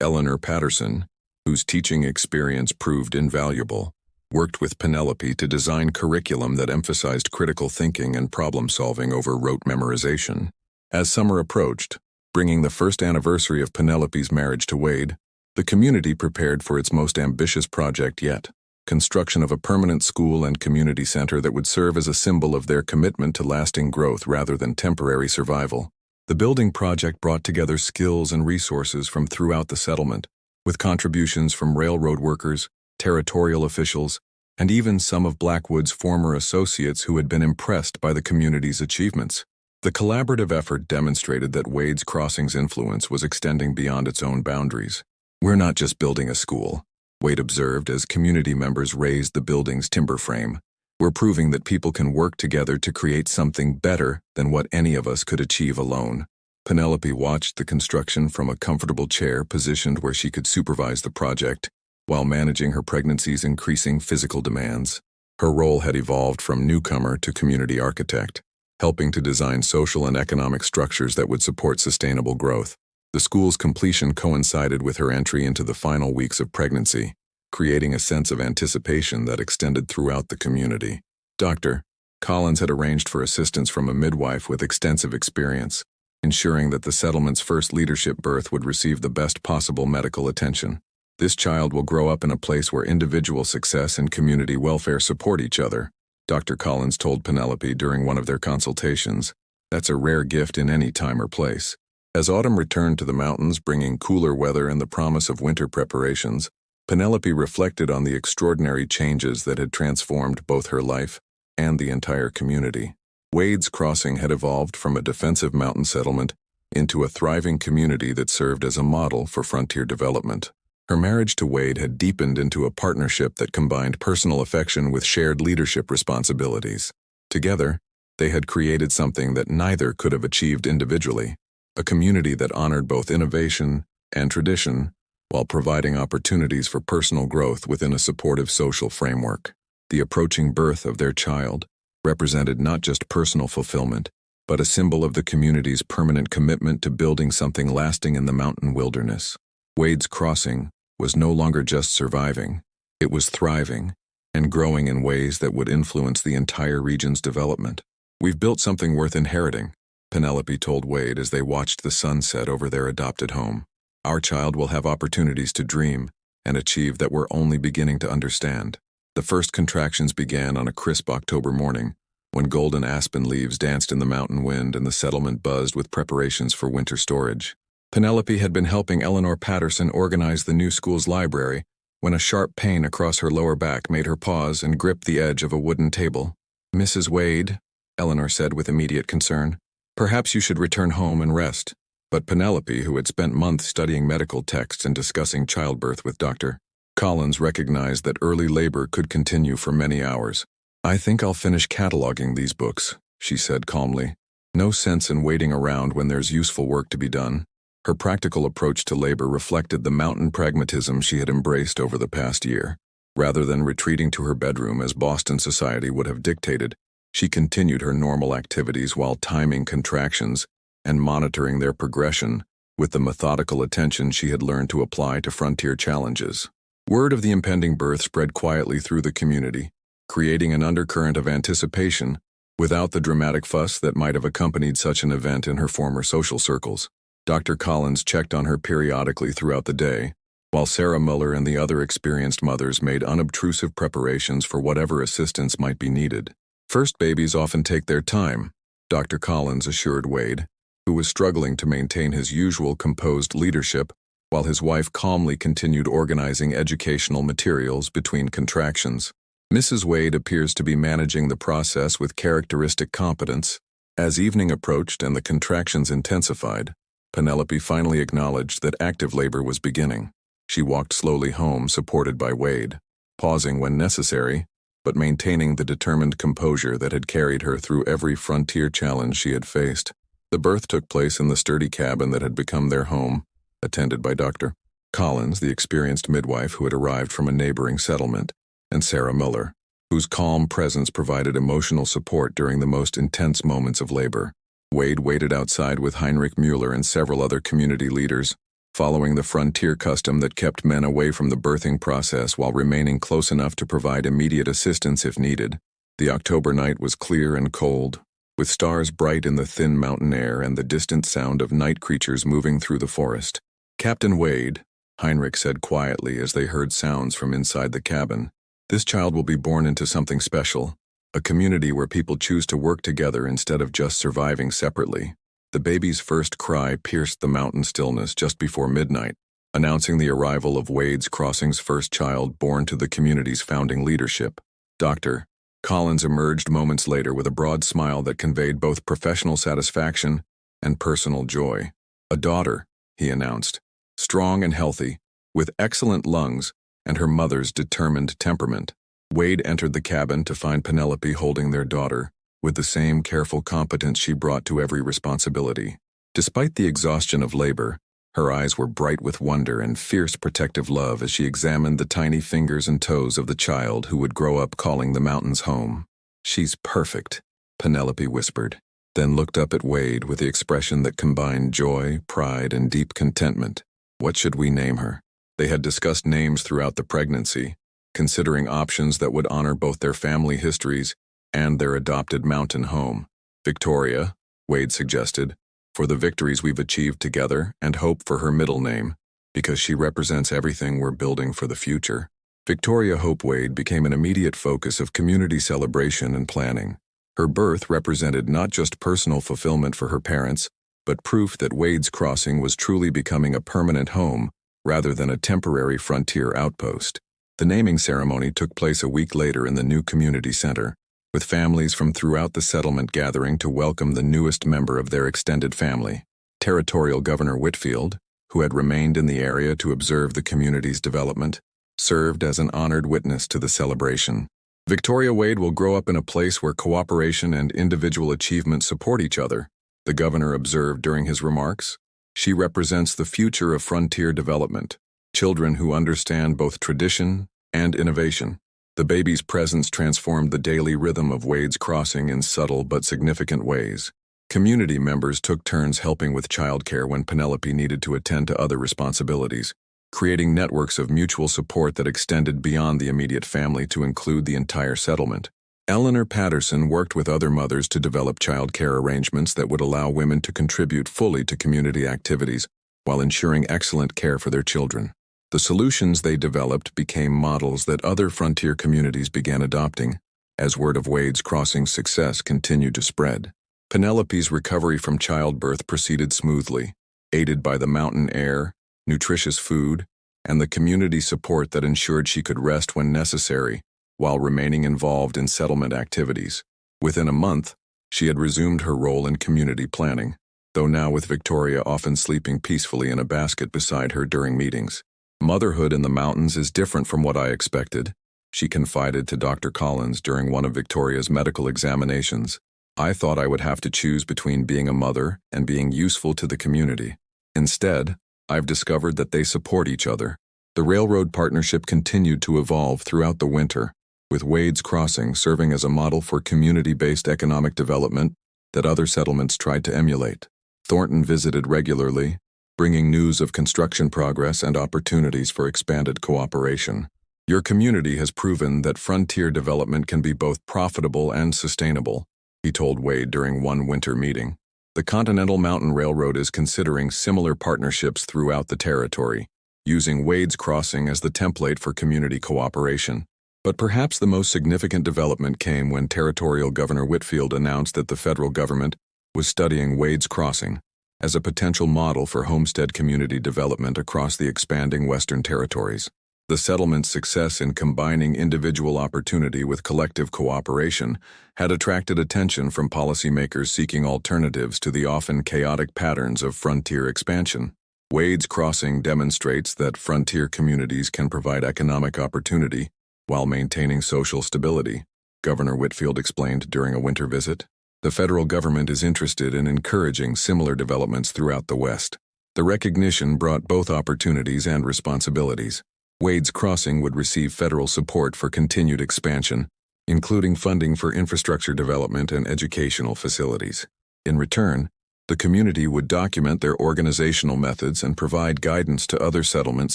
Eleanor Patterson, whose teaching experience proved invaluable, worked with Penelope to design curriculum that emphasized critical thinking and problem-solving over rote memorization. As summer approached, bringing the first anniversary of Penelope's marriage to Wade, the community prepared for its most ambitious project yet: construction of a permanent school and community center that would serve as a symbol of their commitment to lasting growth rather than temporary survival. The building project brought together skills and resources from throughout the settlement, with contributions from railroad workers, territorial officials, and even some of Blackwood's former associates who had been impressed by the community's achievements. The collaborative effort demonstrated that Wade's Crossing's influence was extending beyond its own boundaries. "We're not just building a school," Wade observed as community members raised the building's timber frame. "We're proving that people can work together to create something better than what any of us could achieve alone." Penelope watched the construction from a comfortable chair positioned where she could supervise the project, while managing her pregnancy's increasing physical demands. Her role had evolved from newcomer to community architect, helping to design social and economic structures that would support sustainable growth. The school's completion coincided with her entry into the final weeks of pregnancy, creating a sense of anticipation that extended throughout the community. Dr. Collins had arranged for assistance from a midwife with extensive experience, ensuring that the settlement's first leadership birth would receive the best possible medical attention. "This child will grow up in a place where individual success and community welfare support each other," Dr. Collins told Penelope during one of their consultations. "That's a rare gift in any time or place." As autumn returned to the mountains bringing cooler weather and the promise of winter preparations, Penelope reflected on the extraordinary changes that had transformed both her life and the entire community. Wade's Crossing had evolved from a defensive mountain settlement into a thriving community that served as a model for frontier development. Her marriage to Wade had deepened into a partnership that combined personal affection with shared leadership responsibilities. Together, they had created something that neither could have achieved individually: a community that honored both innovation and tradition while providing opportunities for personal growth within a supportive social framework. The approaching birth of their child represented not just personal fulfillment, but a symbol of the community's permanent commitment to building something lasting in the mountain wilderness. Wade's Crossing was no longer just surviving, it was thriving and growing in ways that would influence the entire region's development. "We've built something worth inheriting," Penelope told Wade as they watched the sun set over their adopted home. "Our child will have opportunities to dream and achieve that we're only beginning to understand." The first contractions began on a crisp October morning, when golden aspen leaves danced in the mountain wind and the settlement buzzed with preparations for winter storage. Penelope had been helping Eleanor Patterson organize the new school's library when a sharp pain across her lower back made her pause and grip the edge of a wooden table. "Mrs. Wade," Eleanor said with immediate concern, "perhaps you should return home and rest." But Penelope, who had spent months studying medical texts and discussing childbirth with Dr. Collins, recognized that early labor could continue for many hours. "I think I'll finish cataloging these books," she said calmly. "No sense in waiting around when there's useful work to be done." Her practical approach to labor reflected the mountain pragmatism she had embraced over the past year. Rather than retreating to her bedroom as Boston society would have dictated, she continued her normal activities while timing contractions and monitoring their progression with the methodical attention she had learned to apply to frontier challenges. Word of the impending birth spread quietly through the community, creating an undercurrent of anticipation without the dramatic fuss that might have accompanied such an event in her former social circles. Dr. Collins checked on her periodically throughout the day, while Sarah Muller and the other experienced mothers made unobtrusive preparations for whatever assistance might be needed. "First babies often take their time," Dr. Collins assured Wade, who was struggling to maintain his usual composed leadership while his wife calmly continued organizing educational materials between contractions. Mrs. Wade appears to be managing the process with characteristic competence. As evening approached and the contractions intensified, Penelope finally acknowledged that active labor was beginning. She walked slowly home, supported by Wade, pausing when necessary but maintaining the determined composure that had carried her through every frontier challenge she had faced. The birth took place in the sturdy cabin that had become their home, attended by Dr. Collins, the experienced midwife who had arrived from a neighboring settlement, and Sarah Muller, whose calm presence provided emotional support during the most intense moments of labor. Wade waited outside with Heinrich Mueller and several other community leaders, following the frontier custom that kept men away from the birthing process while remaining close enough to provide immediate assistance if needed. The October night was clear and cold, with stars bright in the thin mountain air and the distant sound of night creatures moving through the forest. "Captain Wade," Heinrich said quietly as they heard sounds from inside the cabin, "this child will be born into something special, a community where people choose to work together instead of just surviving separately." The baby's first cry pierced the mountain stillness just before midnight, announcing the arrival of Wade's Crossing's first child born to the community's founding leadership. Dr. Collins emerged moments later with a broad smile that conveyed both professional satisfaction and personal joy. "A daughter," he announced, "strong and healthy, with excellent lungs and her mother's determined temperament." Wade entered the cabin to find Penelope holding their daughter, with the same careful competence she brought to every responsibility. Despite the exhaustion of labor, her eyes were bright with wonder and fierce protective love as she examined the tiny fingers and toes of the child who would grow up calling the mountains home. "She's perfect," Penelope whispered, then looked up at Wade with the expression that combined joy, pride, and deep contentment. "What should we name her?" They had discussed names throughout the pregnancy, considering options that would honor both their family histories and their adopted mountain home. "Victoria," Wade suggested, "for the victories we've achieved together, and Hope for her middle name, because she represents everything we're building for the future." Victoria Hope Wade became an immediate focus of community celebration and planning. Her birth represented not just personal fulfillment for her parents, but proof that Wade's Crossing was truly becoming a permanent home rather than a temporary frontier outpost. The naming ceremony took place a week later in the new community center, with families from throughout the settlement gathering to welcome the newest member of their extended family. Territorial Governor Whitfield, who had remained in the area to observe the community's development, served as an honored witness to the celebration. "Victoria Wade will grow up in a place where cooperation and individual achievement support each other," the governor observed during his remarks. "She represents the future of frontier development, children who understand both tradition and innovation." The baby's presence transformed the daily rhythm of Wade's Crossing in subtle but significant ways. Community members took turns helping with childcare when Penelope needed to attend to other responsibilities, creating networks of mutual support that extended beyond the immediate family to include the entire settlement. Eleanor Patterson worked with other mothers to develop childcare arrangements that would allow women to contribute fully to community activities while ensuring excellent care for their children. The solutions they developed became models that other frontier communities began adopting, as word of Wade's Crossing's success continued to spread. Penelope's recovery from childbirth proceeded smoothly, aided by the mountain air, nutritious food, and the community support that ensured she could rest when necessary, while remaining involved in settlement activities. Within a month, she had resumed her role in community planning, though now with Victoria often sleeping peacefully in a basket beside her during meetings. "Motherhood in the mountains is different from what I expected," she confided to Dr. Collins during one of Victoria's medical examinations. "I thought I would have to choose between being a mother and being useful to the community. Instead, I've discovered that they support each other." The railroad partnership continued to evolve throughout the winter, with Wade's Crossing serving as a model for community-based economic development that other settlements tried to emulate. Thornton visited regularly, bringing news of construction progress and opportunities for expanded cooperation. "Your community has proven that frontier development can be both profitable and sustainable," he told Wade during one winter meeting. "The Continental Mountain Railroad is considering similar partnerships throughout the territory, using Wade's Crossing as the template for community cooperation." But perhaps the most significant development came when Territorial Governor Whitfield announced that the federal government was studying Wade's Crossing as a potential model for homestead community development across the expanding Western Territories. The settlement's success in combining individual opportunity with collective cooperation had attracted attention from policymakers seeking alternatives to the often chaotic patterns of frontier expansion. Wade's Crossing demonstrates that frontier communities can provide economic opportunity while maintaining social stability, Governor Whitfield explained during a winter visit. The federal government is interested in encouraging similar developments throughout the West. The recognition brought both opportunities and responsibilities. Wade's Crossing would receive federal support for continued expansion, including funding for infrastructure development and educational facilities. In return, the community would document their organizational methods and provide guidance to other settlements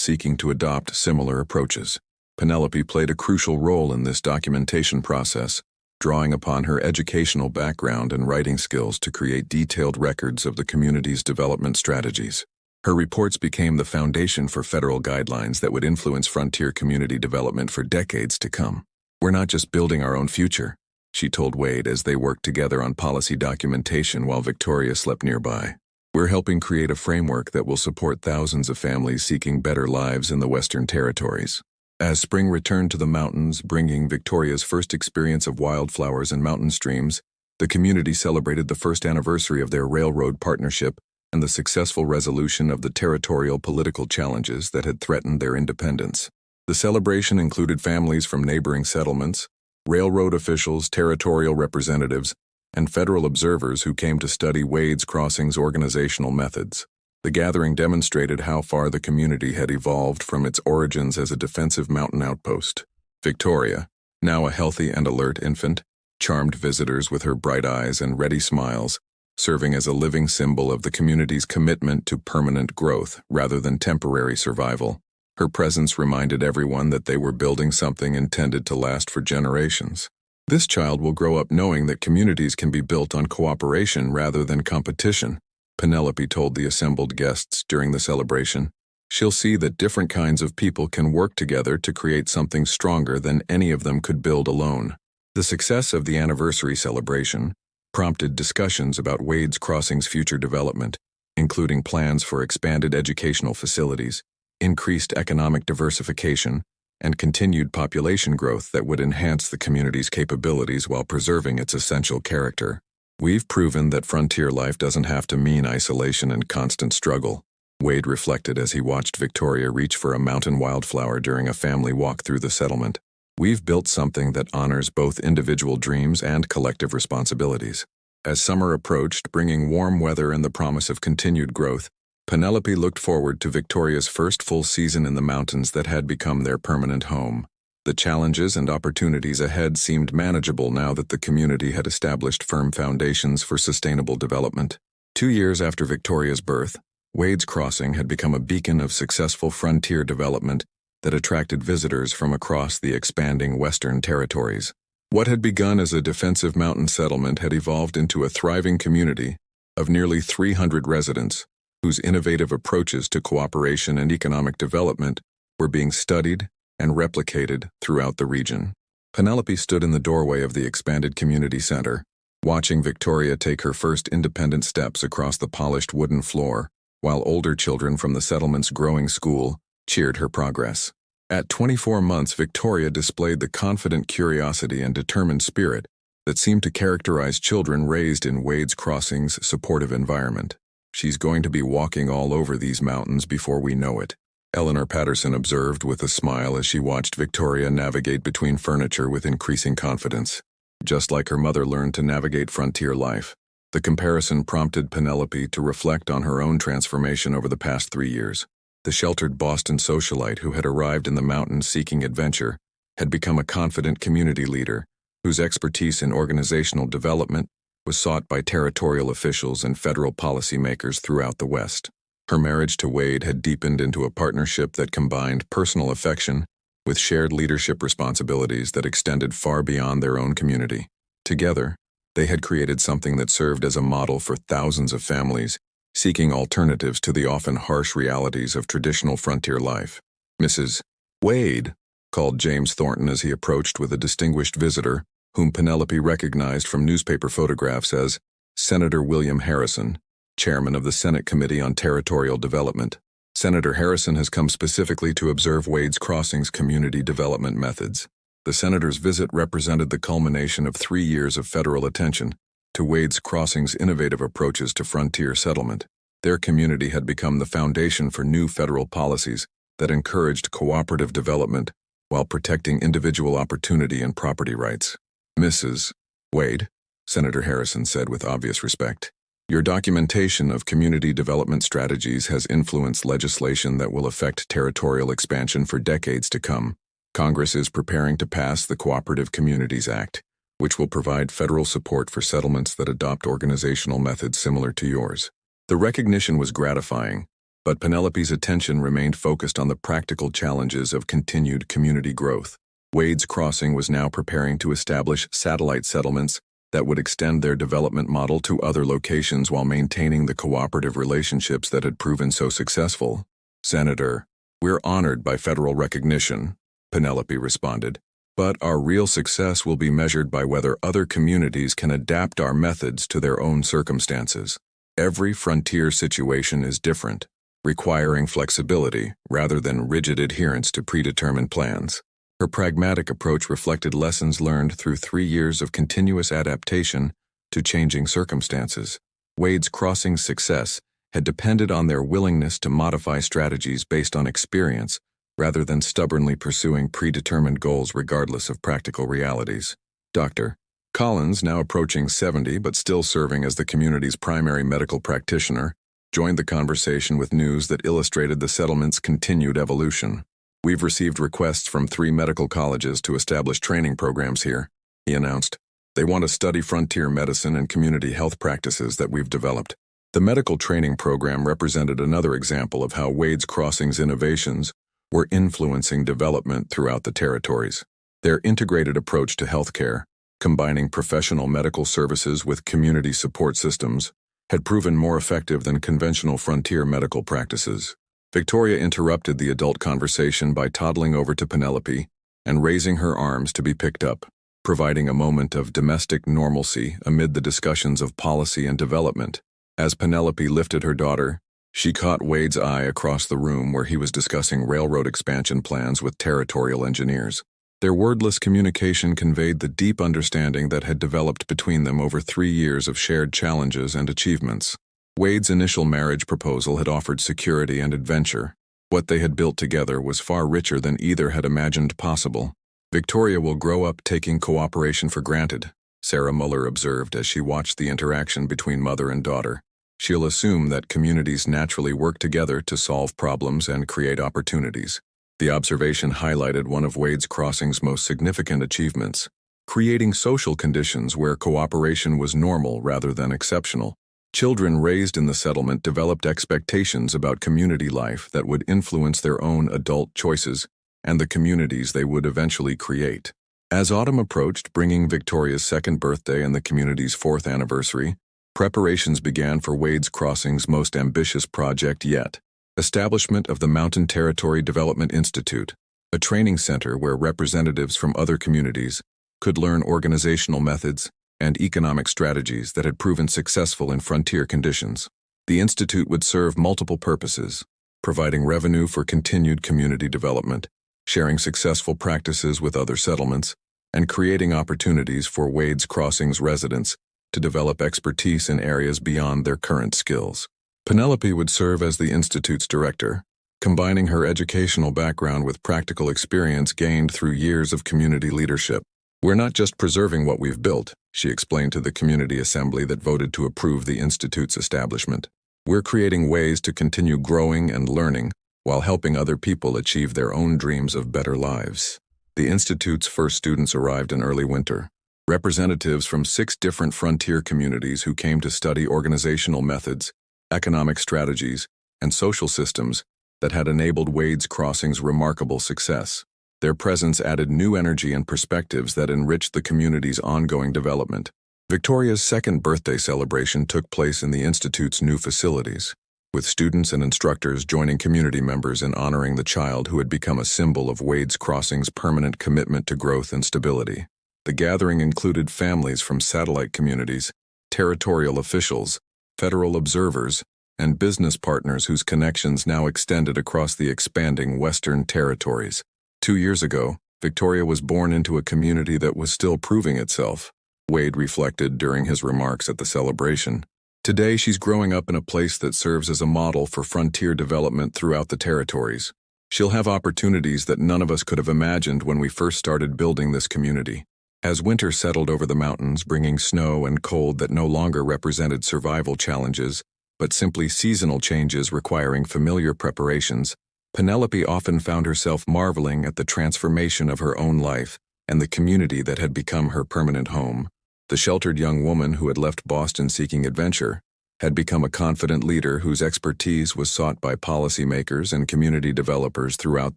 seeking to adopt similar approaches. Penelope played a crucial role in this documentation process, drawing upon her educational background and writing skills to create detailed records of the community's development strategies. Her reports became the foundation for federal guidelines that would influence frontier community development for decades to come. "We're not just building our own future," she told Wade as they worked together on policy documentation while Victoria slept nearby. "We're helping create a framework that will support thousands of families seeking better lives in the Western Territories." As spring returned to the mountains, bringing Victoria's first experience of wildflowers and mountain streams, the community celebrated the first anniversary of their railroad partnership and the successful resolution of the territorial political challenges that had threatened their independence. The celebration included families from neighboring settlements, railroad officials, territorial representatives, and federal observers who came to study Wade's Crossing's organizational methods. The gathering demonstrated how far the community had evolved from its origins as a defensive mountain outpost. Victoria, now a healthy and alert infant, charmed visitors with her bright eyes and ready smiles, serving as a living symbol of the community's commitment to permanent growth rather than temporary survival. Her presence reminded everyone that they were building something intended to last for generations. "This child will grow up knowing that communities can be built on cooperation rather than competition," Penelope told the assembled guests during the celebration. "She'll see that different kinds of people can work together to create something stronger than any of them could build alone." The success of the anniversary celebration prompted discussions about Wade's Crossing's future development, including plans for expanded educational facilities, increased economic diversification, and continued population growth that would enhance the community's capabilities while preserving its essential character. "We've proven that frontier life doesn't have to mean isolation and constant struggle," Wade reflected as he watched Victoria reach for a mountain wildflower during a family walk through the settlement. "We've built something that honors both individual dreams and collective responsibilities." As summer approached, bringing warm weather and the promise of continued growth, Penelope looked forward to Victoria's first full season in the mountains that had become their permanent home. The challenges and opportunities ahead seemed manageable now that the community had established firm foundations for sustainable development. 2 years after Victoria's birth, Wade's Crossing had become a beacon of successful frontier development that attracted visitors from across the expanding Western Territories. What had begun as a defensive mountain settlement had evolved into a thriving community of nearly 300 residents, whose innovative approaches to cooperation and economic development were being studied and replicated throughout the region. Penelope stood in the doorway of the expanded community center, watching Victoria take her first independent steps across the polished wooden floor, while older children from the settlement's growing school cheered her progress. At 24 months, Victoria displayed the confident curiosity and determined spirit that seemed to characterize children raised in Wade's Crossing's supportive environment. "She's going to be walking all over these mountains before we know it," Eleanor Patterson observed with a smile as she watched Victoria navigate between furniture with increasing confidence. Just like her mother learned to navigate frontier life, the comparison prompted Penelope to reflect on her own transformation over the past 3 years. The sheltered Boston socialite who had arrived in the mountains seeking adventure had become a confident community leader whose expertise in organizational development was sought by territorial officials and federal policymakers throughout the West. Her marriage to Wade had deepened into a partnership that combined personal affection with shared leadership responsibilities that extended far beyond their own community. Together, they had created something that served as a model for thousands of families seeking alternatives to the often harsh realities of traditional frontier life. "Mrs. Wade," called James Thornton as he approached with a distinguished visitor, whom Penelope recognized from newspaper photographs as Senator William Harrison, chairman of the Senate Committee on Territorial Development. "Senator Harrison has come specifically to observe Wade's Crossing's community development methods." The senator's visit represented the culmination of 3 years of federal attention to Wade's Crossing's innovative approaches to frontier settlement. Their community had become the foundation for new federal policies that encouraged cooperative development while protecting individual opportunity and property rights. Mrs. Wade, Senator Harrison said with obvious respect, your documentation of community development strategies has influenced legislation that will affect territorial expansion for decades to come. Congress is preparing to pass the Cooperative Communities Act, which will provide federal support for settlements that adopt organizational methods similar to yours. The recognition was gratifying, but Penelope's attention remained focused on the practical challenges of continued community growth. Wade's Crossing was now preparing to establish satellite settlements that would extend their development model to other locations while maintaining the cooperative relationships that had proven so successful. Senator, we're honored by federal recognition, Penelope responded, but our real success will be measured by whether other communities can adapt our methods to their own circumstances. Every frontier situation is different, requiring flexibility rather than rigid adherence to predetermined plans. Her pragmatic approach reflected lessons learned through 3 years of continuous adaptation to changing circumstances. Wade's Crossing's success had depended on their willingness to modify strategies based on experience rather than stubbornly pursuing predetermined goals regardless of practical realities. Dr. Collins, now approaching 70 but still serving as the community's primary medical practitioner, joined the conversation with news that illustrated the settlement's continued evolution. We've received requests from 3 medical colleges to establish training programs here, he announced. They want to study frontier medicine and community health practices that we've developed. The medical training program represented another example of how Wade's Crossing's innovations were influencing development throughout the territories. Their integrated approach to healthcare, combining professional medical services with community support systems, had proven more effective than conventional frontier medical practices. Victoria interrupted the adult conversation by toddling over to Penelope and raising her arms to be picked up, providing a moment of domestic normalcy amid the discussions of policy and development. As Penelope lifted her daughter, she caught Wade's eye across the room where he was discussing railroad expansion plans with territorial engineers. Their wordless communication conveyed the deep understanding that had developed between them over 3 years of shared challenges and achievements. Wade's initial marriage proposal had offered security and adventure. What they had built together was far richer than either had imagined possible. Victoria will grow up taking cooperation for granted, Sarah Muller observed as she watched the interaction between mother and daughter. She'll assume that communities naturally work together to solve problems and create opportunities. The observation highlighted one of Wade's Crossing's most significant achievements, creating social conditions where cooperation was normal rather than exceptional. Children raised in the settlement developed expectations about community life that would influence their own adult choices and the communities they would eventually create. As autumn approached, bringing Victoria's 2nd birthday and the community's 4th anniversary, preparations began for Wade's Crossing's most ambitious project yet, establishment of the Mountain Territory Development Institute, a training center where representatives from other communities could learn organizational methods and economic strategies that had proven successful in frontier conditions. The institute would serve multiple purposes, providing revenue for continued community development, sharing successful practices with other settlements, and creating opportunities for Wade's Crossing's residents to develop expertise in areas beyond their current skills. Penelope would serve as the institute's director, combining her educational background with practical experience gained through years of community leadership. We're not just preserving what we've built, she explained to the community assembly that voted to approve the institute's establishment. We're creating ways to continue growing and learning while helping other people achieve their own dreams of better lives. The institute's first students arrived in early winter. Representatives from 6 different frontier communities who came to study organizational methods, economic strategies, and social systems that had enabled Wade's Crossing's remarkable success. Their presence added new energy and perspectives that enriched the community's ongoing development. Victoria's 2nd birthday celebration took place in the Institute's new facilities, with students and instructors joining community members in honoring the child who had become a symbol of Wade's Crossing's permanent commitment to growth and stability. The gathering included families from satellite communities, territorial officials, federal observers, and business partners whose connections now extended across the expanding Western territories. 2 years ago, Victoria was born into a community that was still proving itself, Wade reflected during his remarks at the celebration. Today she's growing up in a place that serves as a model for frontier development throughout the territories. She'll have opportunities that none of us could have imagined when we first started building this community. As winter settled over the mountains, bringing snow and cold that no longer represented survival challenges, but simply seasonal changes requiring familiar preparations, Penelope often found herself marveling at the transformation of her own life and the community that had become her permanent home. The sheltered young woman who had left Boston seeking adventure had become a confident leader whose expertise was sought by policymakers and community developers throughout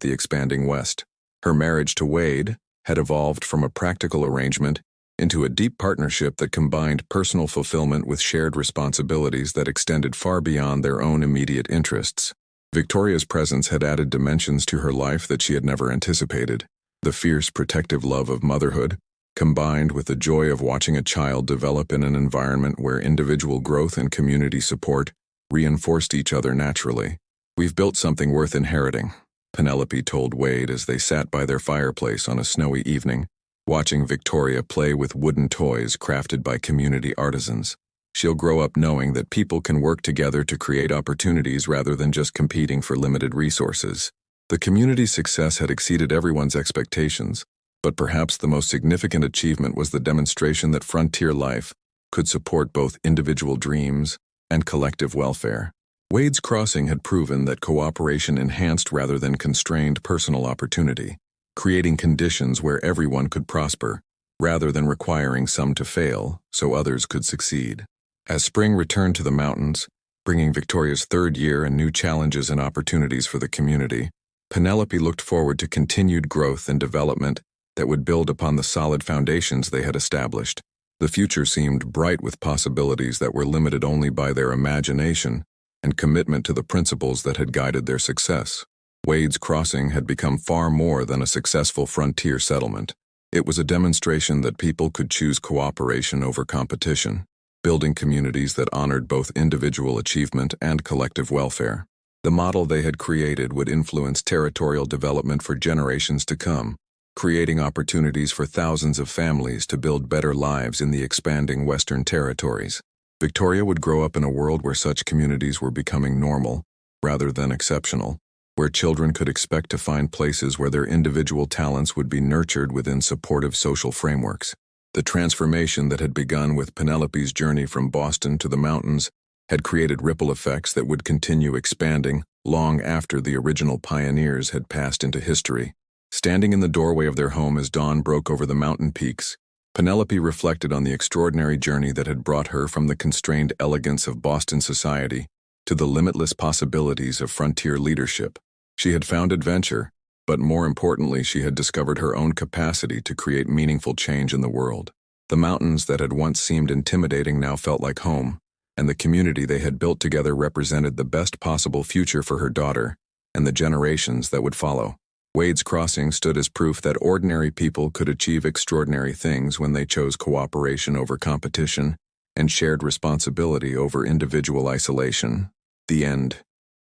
the expanding West. Her marriage to Wade had evolved from a practical arrangement into a deep partnership that combined personal fulfillment with shared responsibilities that extended far beyond their own immediate interests. Victoria's presence had added dimensions to her life that she had never anticipated. The fierce, protective love of motherhood, combined with the joy of watching a child develop in an environment where individual growth and community support reinforced each other naturally. "We've built something worth inheriting," Penelope told Wade as they sat by their fireplace on a snowy evening, watching Victoria play with wooden toys crafted by community artisans. "She'll grow up knowing that people can work together to create opportunities rather than just competing for limited resources." The community's success had exceeded everyone's expectations, but perhaps the most significant achievement was the demonstration that frontier life could support both individual dreams and collective welfare. Wade's Crossing had proven that cooperation enhanced rather than constrained personal opportunity, creating conditions where everyone could prosper, rather than requiring some to fail so others could succeed. As spring returned to the mountains, bringing Victoria's third year and new challenges and opportunities for the community, Penelope looked forward to continued growth and development that would build upon the solid foundations they had established. The future seemed bright with possibilities that were limited only by their imagination and commitment to the principles that had guided their success. Wade's Crossing had become far more than a successful frontier settlement. It was a demonstration that people could choose cooperation over competition, building communities that honored both individual achievement and collective welfare. The model they had created would influence territorial development for generations to come, creating opportunities for thousands of families to build better lives in the expanding Western territories. Victoria would grow up in a world where such communities were becoming normal, rather than exceptional, where children could expect to find places where their individual talents would be nurtured within supportive social frameworks. The transformation that had begun with Penelope's journey from Boston to the mountains had created ripple effects that would continue expanding long after the original pioneers had passed into history. Standing in the doorway of their home as dawn broke over the mountain peaks, Penelope reflected on the extraordinary journey that had brought her from the constrained elegance of Boston society to the limitless possibilities of frontier leadership. She had found adventure, but more importantly, she had discovered her own capacity to create meaningful change in the world. The mountains that had once seemed intimidating now felt like home, and the community they had built together represented the best possible future for her daughter and the generations that would follow. Wade's Crossing stood as proof that ordinary people could achieve extraordinary things when they chose cooperation over competition and shared responsibility over individual isolation. The end.